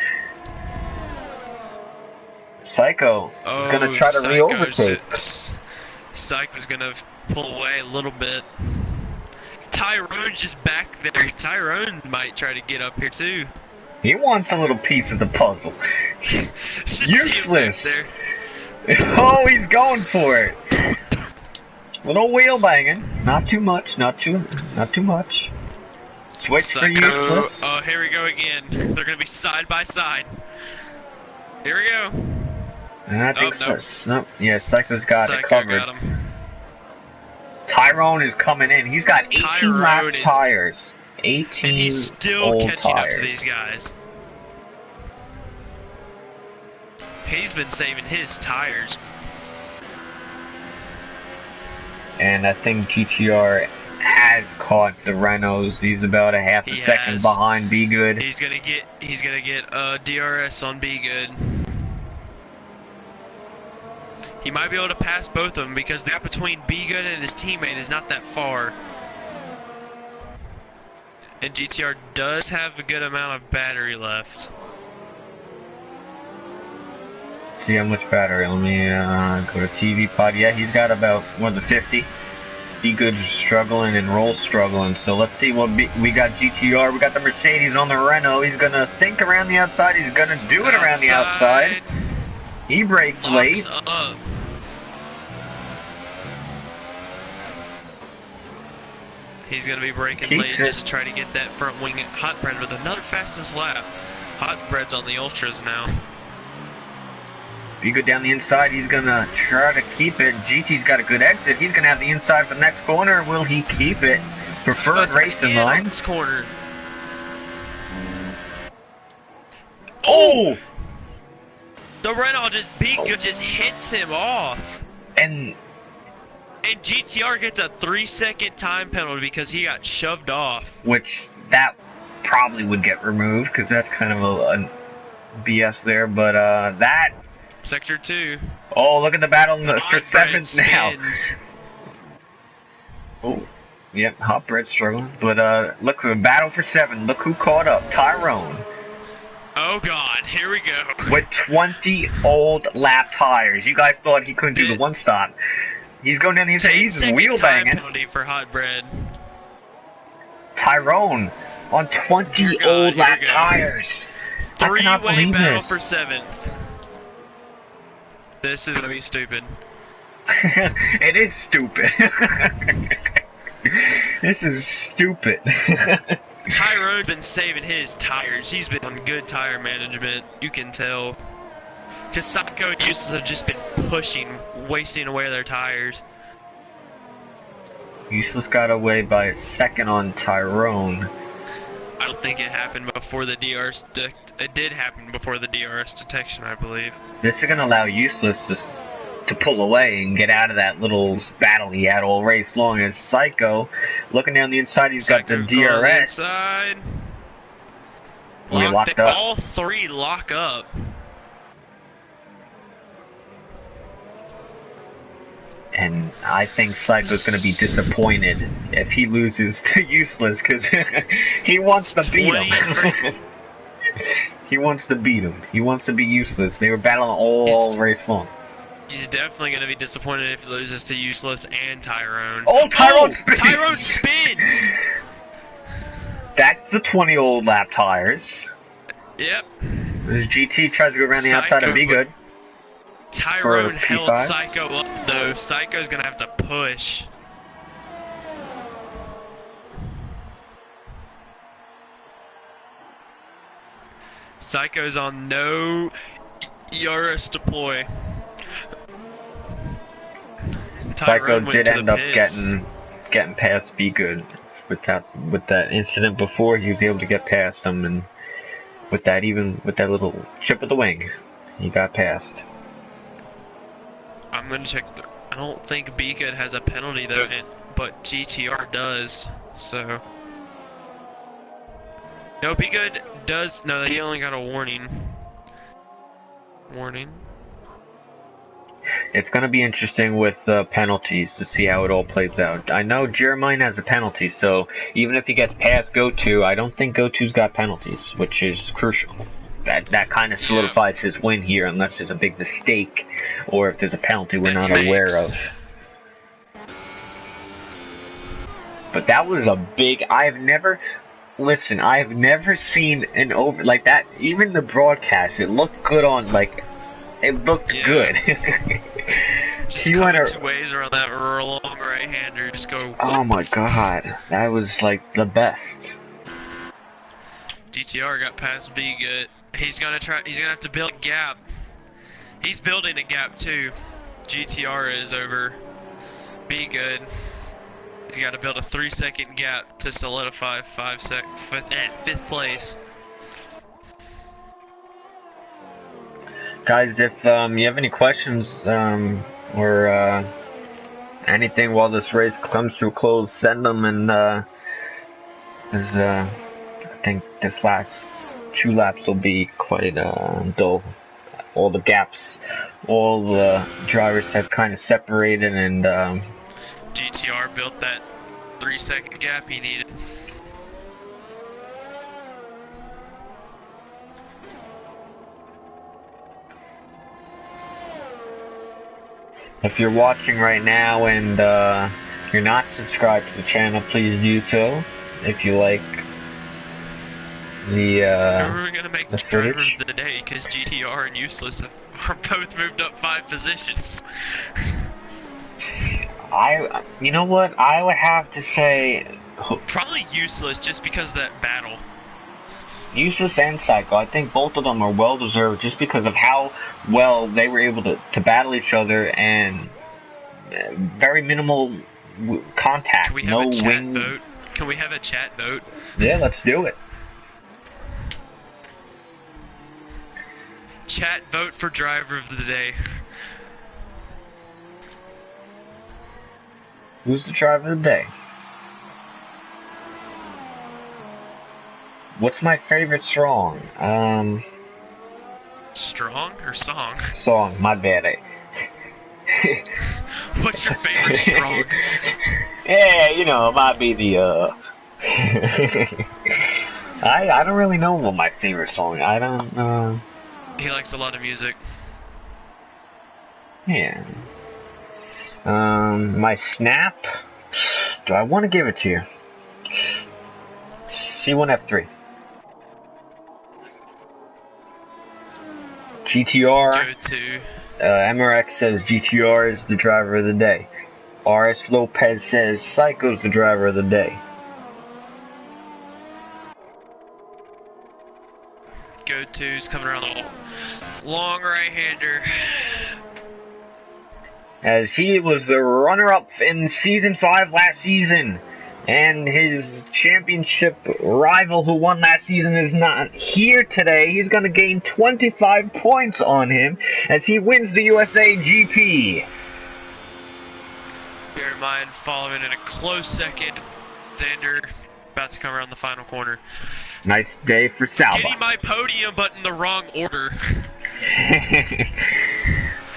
Psycho is gonna try to re-overtake. Psycho's gonna pull away a little bit. Tyrone's just back there. Tyrone might try to get up here too. He wants a little piece of the puzzle. Useless. Oh, he's going for it. Little wheel banging. Not too much. Not too much. Switch Psycho. For useless. Oh, here we go again. They're gonna be side by side. Here we go. And I think so. Nope. Yeah, Psycho's got it covered. Got him. Tyrone is coming in. He's got 18 lap tires. 18 and he's still catching tires. Up to these guys. He's been saving his tires. And I think GTR has caught the Renaults. He's about a half a second behind Be Good. He's gonna get DRS on Be Good. He might be able to pass both of them because the gap between Be Good and his teammate is not that far. And GTR does have a good amount of battery left. See how much battery. Let me go to TV pod. Yeah, he's got about 50. Be Good's struggling and Roll's struggling. So let's see what we got. GTR. We got the Mercedes on the Renault. He's gonna think around the outside. He's gonna do it around the outside. He brakes late. Up. He's going to be braking late just to try to get that front wing Hot Bread with another fastest lap. Hot Bread's on the Ultras now. Be Good down the inside. He's going to try to keep it. GT's got a good exit. He's going to have the inside for the next corner. Will he keep it? Preferred racing line. This corner. Oh! The Renault Be Good just hits him off. And GTR gets a 3-second time penalty because he got shoved off. Which, that probably would get removed, because that's kind of a BS there, but that... Sector 2. Oh, look at the battle for 7th now. Oh, yep, Hot Bread struggling, but look, the battle for 7, look who caught up, Tyrone. Oh god, here we go. With 20 old lap tires. You guys thought he couldn't do the one stop. He's going down the inside. He's wheel banging. Penalty for Hot Bread. Tyrone on 20 old lap tires. Three-way battle for 7th. This is gonna be stupid. It is stupid. This is stupid. Tyrone's been saving his tires. He's been on good tire management. You can tell. Because Psycho and Useless have just been pushing, wasting away their tires. Useless got away by a second on Tyrone. I don't think it happened before the DRS. It did happen before the DRS detection, I believe. This is going to allow Useless to pull away and get out of that little battle he had all race long. As Psycho, looking down the inside, he's got the DRS. Inside. Locked up. All three lock up. And I think Psycho's going to be disappointed if he loses to Useless, because he wants to beat him. He wants to beat him. He wants to be Useless. They were battling all race long. He's definitely going to be disappointed if he loses to Useless and Tyrone. Oh, Tyrone spins! Tyrone spins! That's the 20 old lap tires. Yep. This GT tries to go around the outside and Be Good. Tyrone held Psycho up though. Psycho's gonna have to push. Psycho's on no ERS deploy. Psycho did end up getting past Be Good with that incident before. He was able to get past him, and with that little chip of the wing, he got past. I'm gonna check. I don't think Be Good has a penalty though, but GTR does. So no, Be Good does. No, he only got a warning. It's gonna be interesting with penalties to see how it all plays out. I know Jeremiah has a penalty, so even if he gets past GoTo, I don't think GoTo's got penalties, which is crucial. that kind of solidifies his win here, unless there's a big mistake or if there's a penalty we're not aware of. But that was a big. I've never seen an over like that. Even the broadcast, it looked good on like. It looked good. Just coming two ways around that long right-hander, just go. Oh my god, that was like the best. GTR got past B good. He's gonna have to build a gap. He's building a gap too. GTR is over B good. He's got to build a 3-second gap to solidify fifth place. Guys, if you have any questions or anything while this race comes to a close, send them. And I think this last 2 laps will be quite dull. All the gaps, all the drivers have kind of separated, and GTR built that 3-second gap he needed. If you're watching right now and you're not subscribed to the channel, please do so. If you like the we're gonna make the driver footage. of the day because GTR and Useless are both moved up 5 positions. You know what? I would have to say Probably Useless just because of that battle. Useless and Psycho, I think both of them are well deserved just because of how well they were able to battle each other and very minimal contact. Can we have no a chat wing vote? Can we have a chat vote? Yeah, let's do it. Chat vote for driver of the day. Who's the driver of the day? What's my favorite song? Strong or song? Song, my bad. What's your favorite song? Yeah, you know, it might be the I don't really know what my favorite song. I don't He likes a lot of music. Yeah. My snap. Do I want to give it to you? C1F3. GTR. Go to. MRX says GTR is the driver of the day. RS Lopez says Psycho's the driver of the day. Go to's coming around the long right-hander. As he was the runner-up in Season 5 last season. And his championship rival who won last season is not here today. He's going to gain 25 points on him as he wins the USA GP. Bear in mind, following in a close second, Xander about to come around the final corner. Nice day for Salva. Getting my podium, but in the wrong order.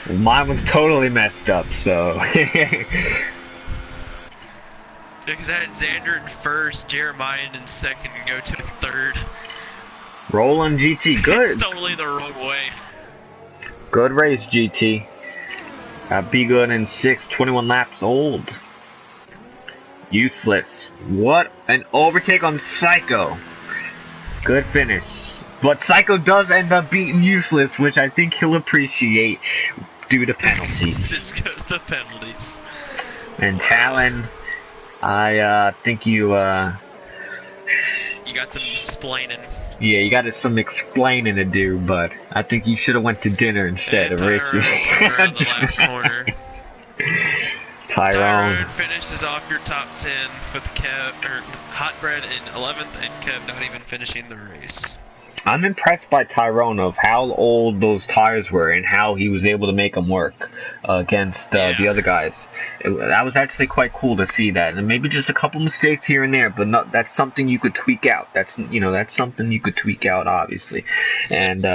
Mine was totally messed up, so... Because I had Xander in first, Jeremiah in second, and go to third. Rolling GT, good. It's totally the wrong way. Good race, GT. Be good in 6, 21 laps old. Useless. What an overtake on Psycho. Good finish. But Psycho does end up beating Useless, which I think he'll appreciate due to penalties. Just go to the penalties. And Talon, I think you got some explaining. Yeah, you got some explaining to do, but I think you should have went to dinner instead of racing. Around the last corner. Tyrone finishes off your top 10 with Kev, or Hot Bread in 11th, and Kev not even finishing the race. I'm impressed by Tyrone of how old those tires were and how he was able to make them work against the other guys. That was actually quite cool to see that, and maybe just a couple mistakes here and there, but that's something you could tweak out. That's something you could tweak out, obviously. And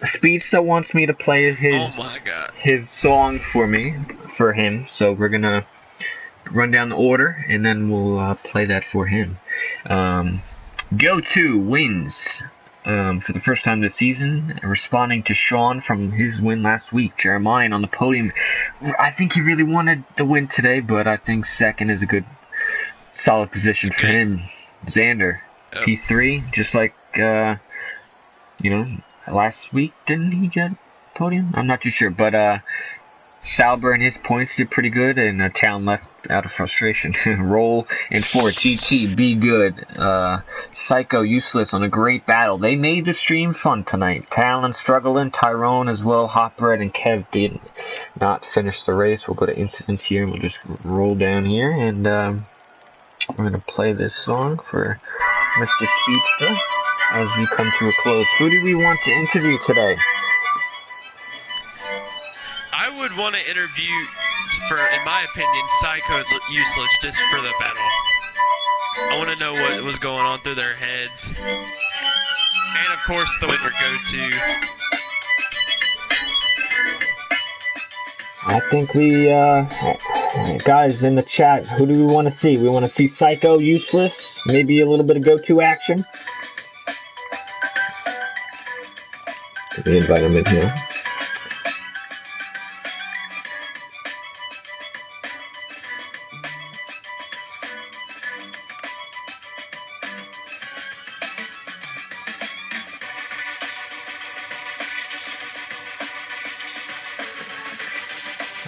Speed still wants me to play his song for him, so we're gonna run down the order and then we'll play that for him. Go to wins for the first time this season, responding to Sean from his win last week. Jeremiah on the podium. I think he really wanted the win today, but I think second is a good, solid position for him. Xander, P3, just like, last week, didn't he get podium? I'm not too sure, but Sauber and his points did pretty good, and Town left out of frustration. Roll in 4, GT, be good. Psycho, useless on a great battle. They made the stream fun tonight. Talon struggling, Tyrone as well, Hotbread and Kev did not finish the race. We'll go to incidents here, and we'll just roll down here, and we're going to play this song for Mr. Speedster as we come to a close. Who do we want to interview today? I would want to interview, in my opinion, Psycho Useless just for the battle. I want to know what was going on through their heads. And of course, the winner go-to. I think we, guys in the chat, who do we want to see? We want to see Psycho Useless, maybe a little bit of go-to action. Let me invite him in here.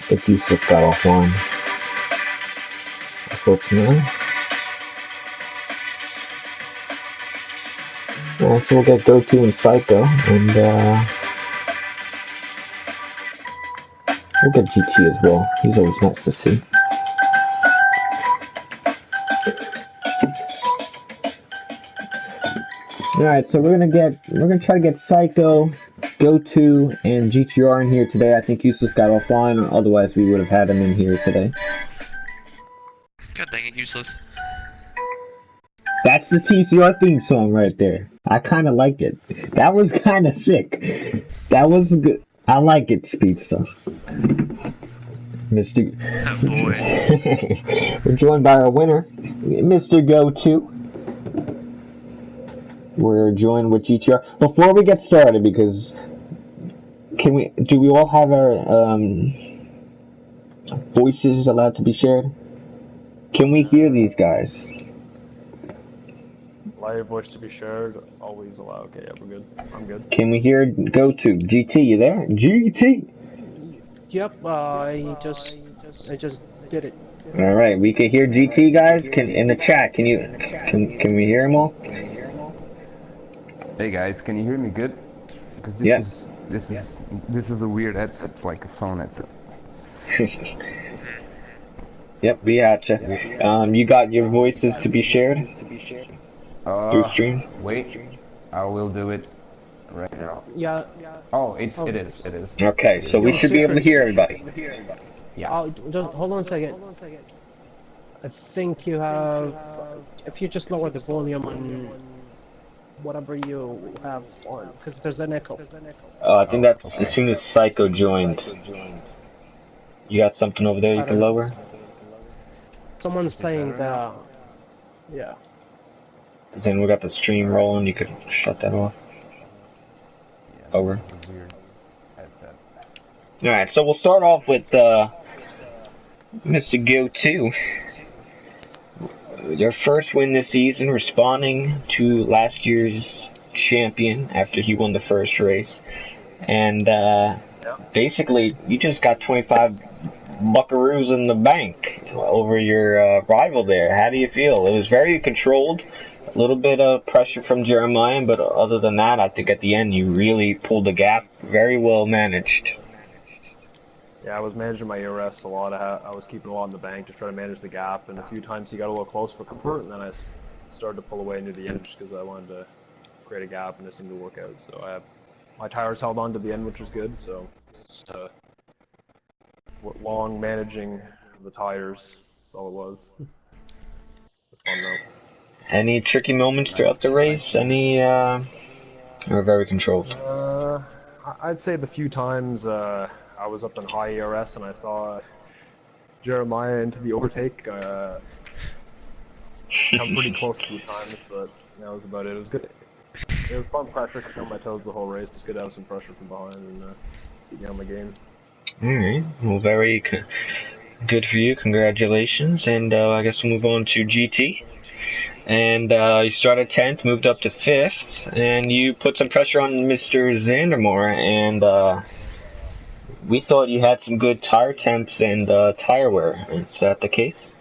I think Useless got offline, unfortunately. So we'll get Go-To and Psycho, and we'll get GT as well. He's always nice to see. Alright, so we're gonna try to get Psycho, Go-To, and GTR in here today. I think Useless got offline, otherwise we would have had him in here today. God dang it, Useless. That's the TCR theme song right there. I kind of like it. That was kind of sick. That was good. I like it, Speedster. Mr. Oh boy. We're joined by our winner, Mr. Go-To. We're joined with GTR. Before we get started, because do we all have our voices allowed to be shared? Can we hear these guys? Allow your voice to be shared, always allow. Okay, yeah, we're good. I'm good. Can we hear Go-To? GT, you there? GT! Yep, I just did it. Alright, we can hear GT, guys. In the chat, can we hear them all? Hey guys, can you hear me good? Because this is a weird headset. It's like a phone headset. Yep, we got you. You got your voices to be shared through stream. Wait, I will do it right now. Yeah. Oh, it is. Okay, so we should be able to hear everybody. Yeah. Oh, just hold on a second. I think you have. If you just lower the volume on whatever you have on, because there's an echo. I think that's as soon as Psycho joined. You got something over there you can lower? Someone's playing the. Yeah. Then we got the stream rolling. You could shut that off. Over. It's a weird headset. Alright, so we'll start off with Mr. Go-To. Your first win this season, responding to last year's champion after he won the first race. And basically, you just got 25 buckaroos in the bank over your rival there. How do you feel? It was very controlled. A little bit of pressure from Jeremiah, but other than that, I think at the end you really pulled the gap. Very well managed. Yeah, I was managing my ERS a lot. I was keeping a lot in the bank to try to manage the gap, and a few times he got a little close for comfort, and then I started to pull away near the end just because I wanted to create a gap, and it seemed to work out. So my tires held on to the end, which was good. So just long managing the tires. That's all it was. It's fun though. Any tricky moments throughout the race? Any, or very controlled? I'd say the few times I was up in high ERS and I saw Jeremiah into the overtake. Come pretty close a few times, but that was about it. It was good. It was fun pressure, kept me on my toes the whole race. It's good to have some pressure from behind and keep me on my game. Alright, well, good for you. Congratulations. And I guess we'll move on to GT. And you started 10th, moved up to 5th, and you put some pressure on Mr. Zandermore. And we thought you had some good tire temps and tire wear. Is that the case?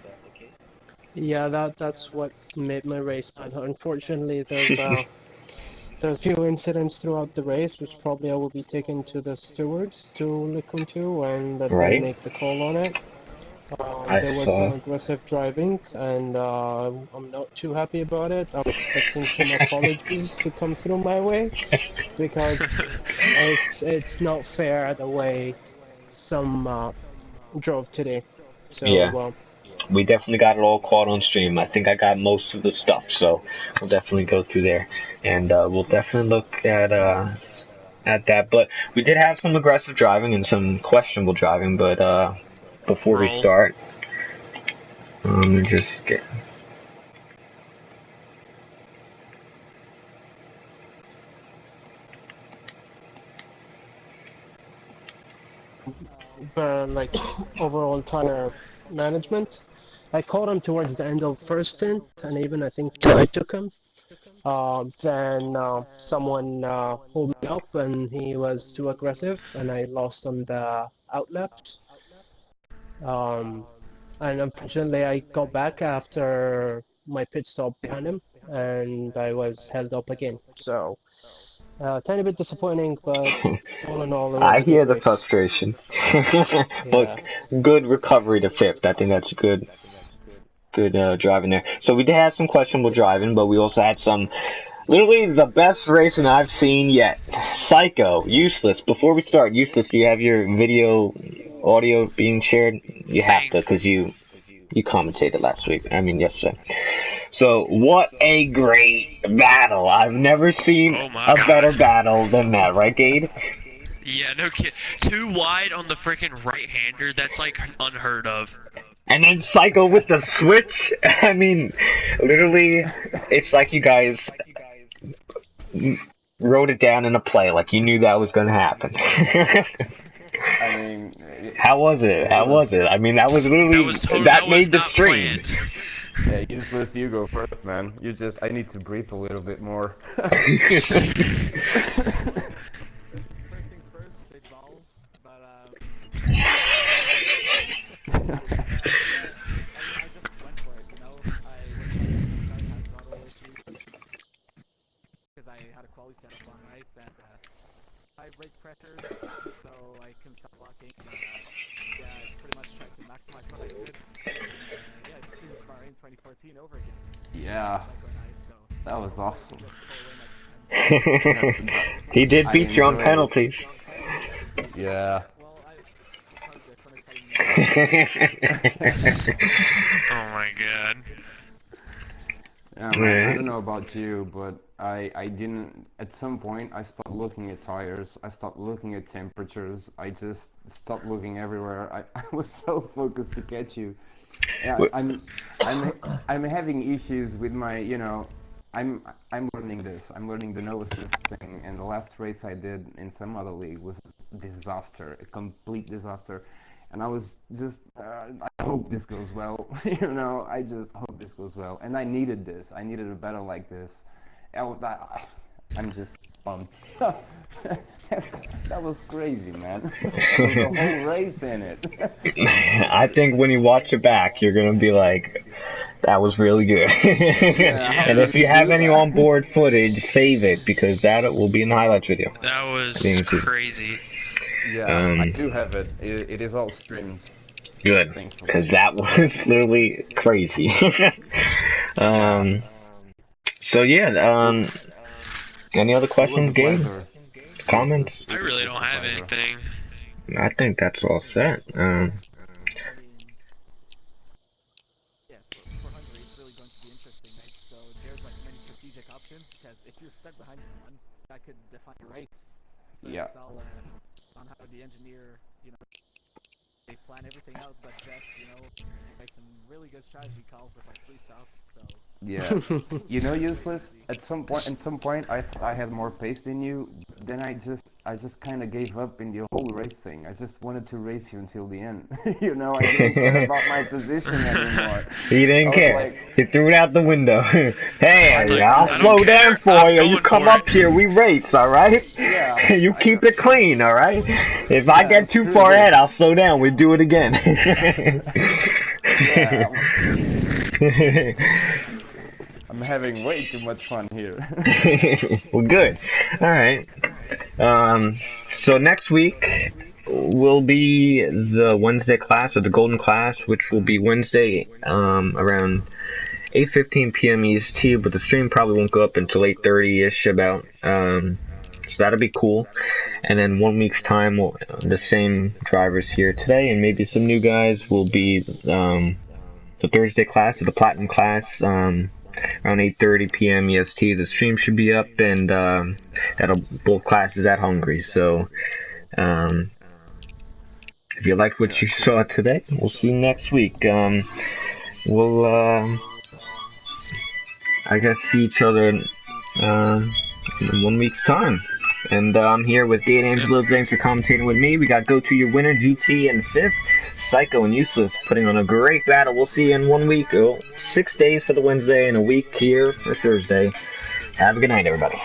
Yeah, that's what made my race bad. Unfortunately, there's a few incidents throughout the race, which probably I will be taking to the stewards to look into and let them Right? make the call on it. I There was some saw. aggressive driving, and I'm not too happy about it. I'm expecting some apologies to come through my way because it's not fair the way some drove today. Yeah. So We definitely got it all caught on stream. I think I got most of the stuff, so we'll definitely go through there, and we'll definitely look at that. But we did have some aggressive driving and some questionable driving. But before we Roll. start, let me just get. like overall tire management. I caught him towards the end of first stint, and even I think I took him. Then someone pulled me up, and he was too aggressive, and I lost on the outlaps. And unfortunately, I got back after my pit stop behind him, and I was held up again. So, tiny bit disappointing, but all in all, it was I a good hear the race. frustration, but Yeah. good recovery to 5th. I think that's good driving there. So we did have some questionable driving, but we also had some. Literally the best racing I've seen yet. Psycho, Useless. Before we start, Useless, do you have your video, audio being shared? You have to, because you commentated last week. I mean, yesterday. So, what a great battle. I've never seen Oh my a better god. battle than that, right, Gade? Yeah, no kid. Too wide on the freaking right-hander. That's like unheard of. And then Psycho with the switch. I mean, literally, it's like you guys wrote it down in a play, like you knew that was going to happen. I mean, How was it? it How was was. it? I mean, that was literally That that was made the not stream. planned. Yeah, useless. You go first, man. I need to breathe a little bit more. First things first, big balls, but I just went for it, you know. I was lucky the start had throttle issues because I had a quality setup on right and high brake pressures, so I couldn't stop blocking. But yeah, I pretty much tried to maximize what I could, and yeah, it's pretty much Bahrain 2014 over again. Yeah, Psycho night, so that was hopefully I can awesome. just pull away my time. That's that. He did I beat you on enjoyed it. penalties. Yeah. Well, it's not good when it's heading Oh my god. Yeah, man, I don't know about you, but I didn't, at some point, I stopped looking at tires, I stopped looking at temperatures, I just stopped looking everywhere. I was so focused to catch you. Yeah, I'm, I'm having issues with my, I'm, I'm learning this. I'm learning the no assist thing, and the last race I did in some other league was a disaster, a complete disaster. And I was just, I hope this goes well. I just hope this goes well. And I needed this. I needed a battle like this. I'm just pumped. That was crazy, man. That was the whole race in it. I think when you watch it back, you're gonna be like, that was really good. Yeah, how And did if Yeah. you you have do any that? onboard footage, save it because that will be in the highlights video. That at was the end of the season. crazy. Yeah, I Um, do have it. It is all streamed, Good, thankfully. because that was literally crazy. Yeah, um, so yeah, it any other it was questions, a Gabe? pleasure. Comments? I It really was don't a have pleasure. anything. I think that's all set. I mean, yeah, for Hungary, it's really going to be interesting, right? So there's like many strategic options because if you're stuck behind someone, that could define your race. So Yeah. it's all on how the engineer, they plan everything out, but Jeff, makes some really good strategy calls with like 3 stops. So Yeah. You know, really useless. easy. At some point, I thought I had more pace than you. Then I just kind of gave up in the whole race thing. I just wanted to race you until the end. You know, I didn't care about my position anymore. He I didn't was care. like, He threw it out the window. I Hey, was like, I'll I kind don't slow of, down care. for I'm you. You going come for up it. here, we race, all right? yeah. You keep it clean, all right? If I get too screw far this. ahead, I'll slow down. We do it again. Yeah, I'm having way too much fun here. Well, good. All right. So next week will be the Wednesday class or the Golden class, which will be Wednesday around 8:15 p.m. EST, but the stream probably won't go up until 8:30ish about. So that'll be cool. And then 1 week's time, the same drivers here today, and maybe some new guys will be the Thursday class or the Platinum class around 8:30 p.m. EST. The stream should be up, and that'll both classes at Hungary. So um, if you liked what you saw today, we'll see you next week. We'll I guess see each other in 1 week's time. And I'm here with Gate Angelo. Thanks for commentating with me. We got Go To Your Winner, GT in 5th. Psycho and Useless putting on a great battle. We'll see you in 1 week. 6 days for the Wednesday and a week here for Thursday. Have a good night, everybody.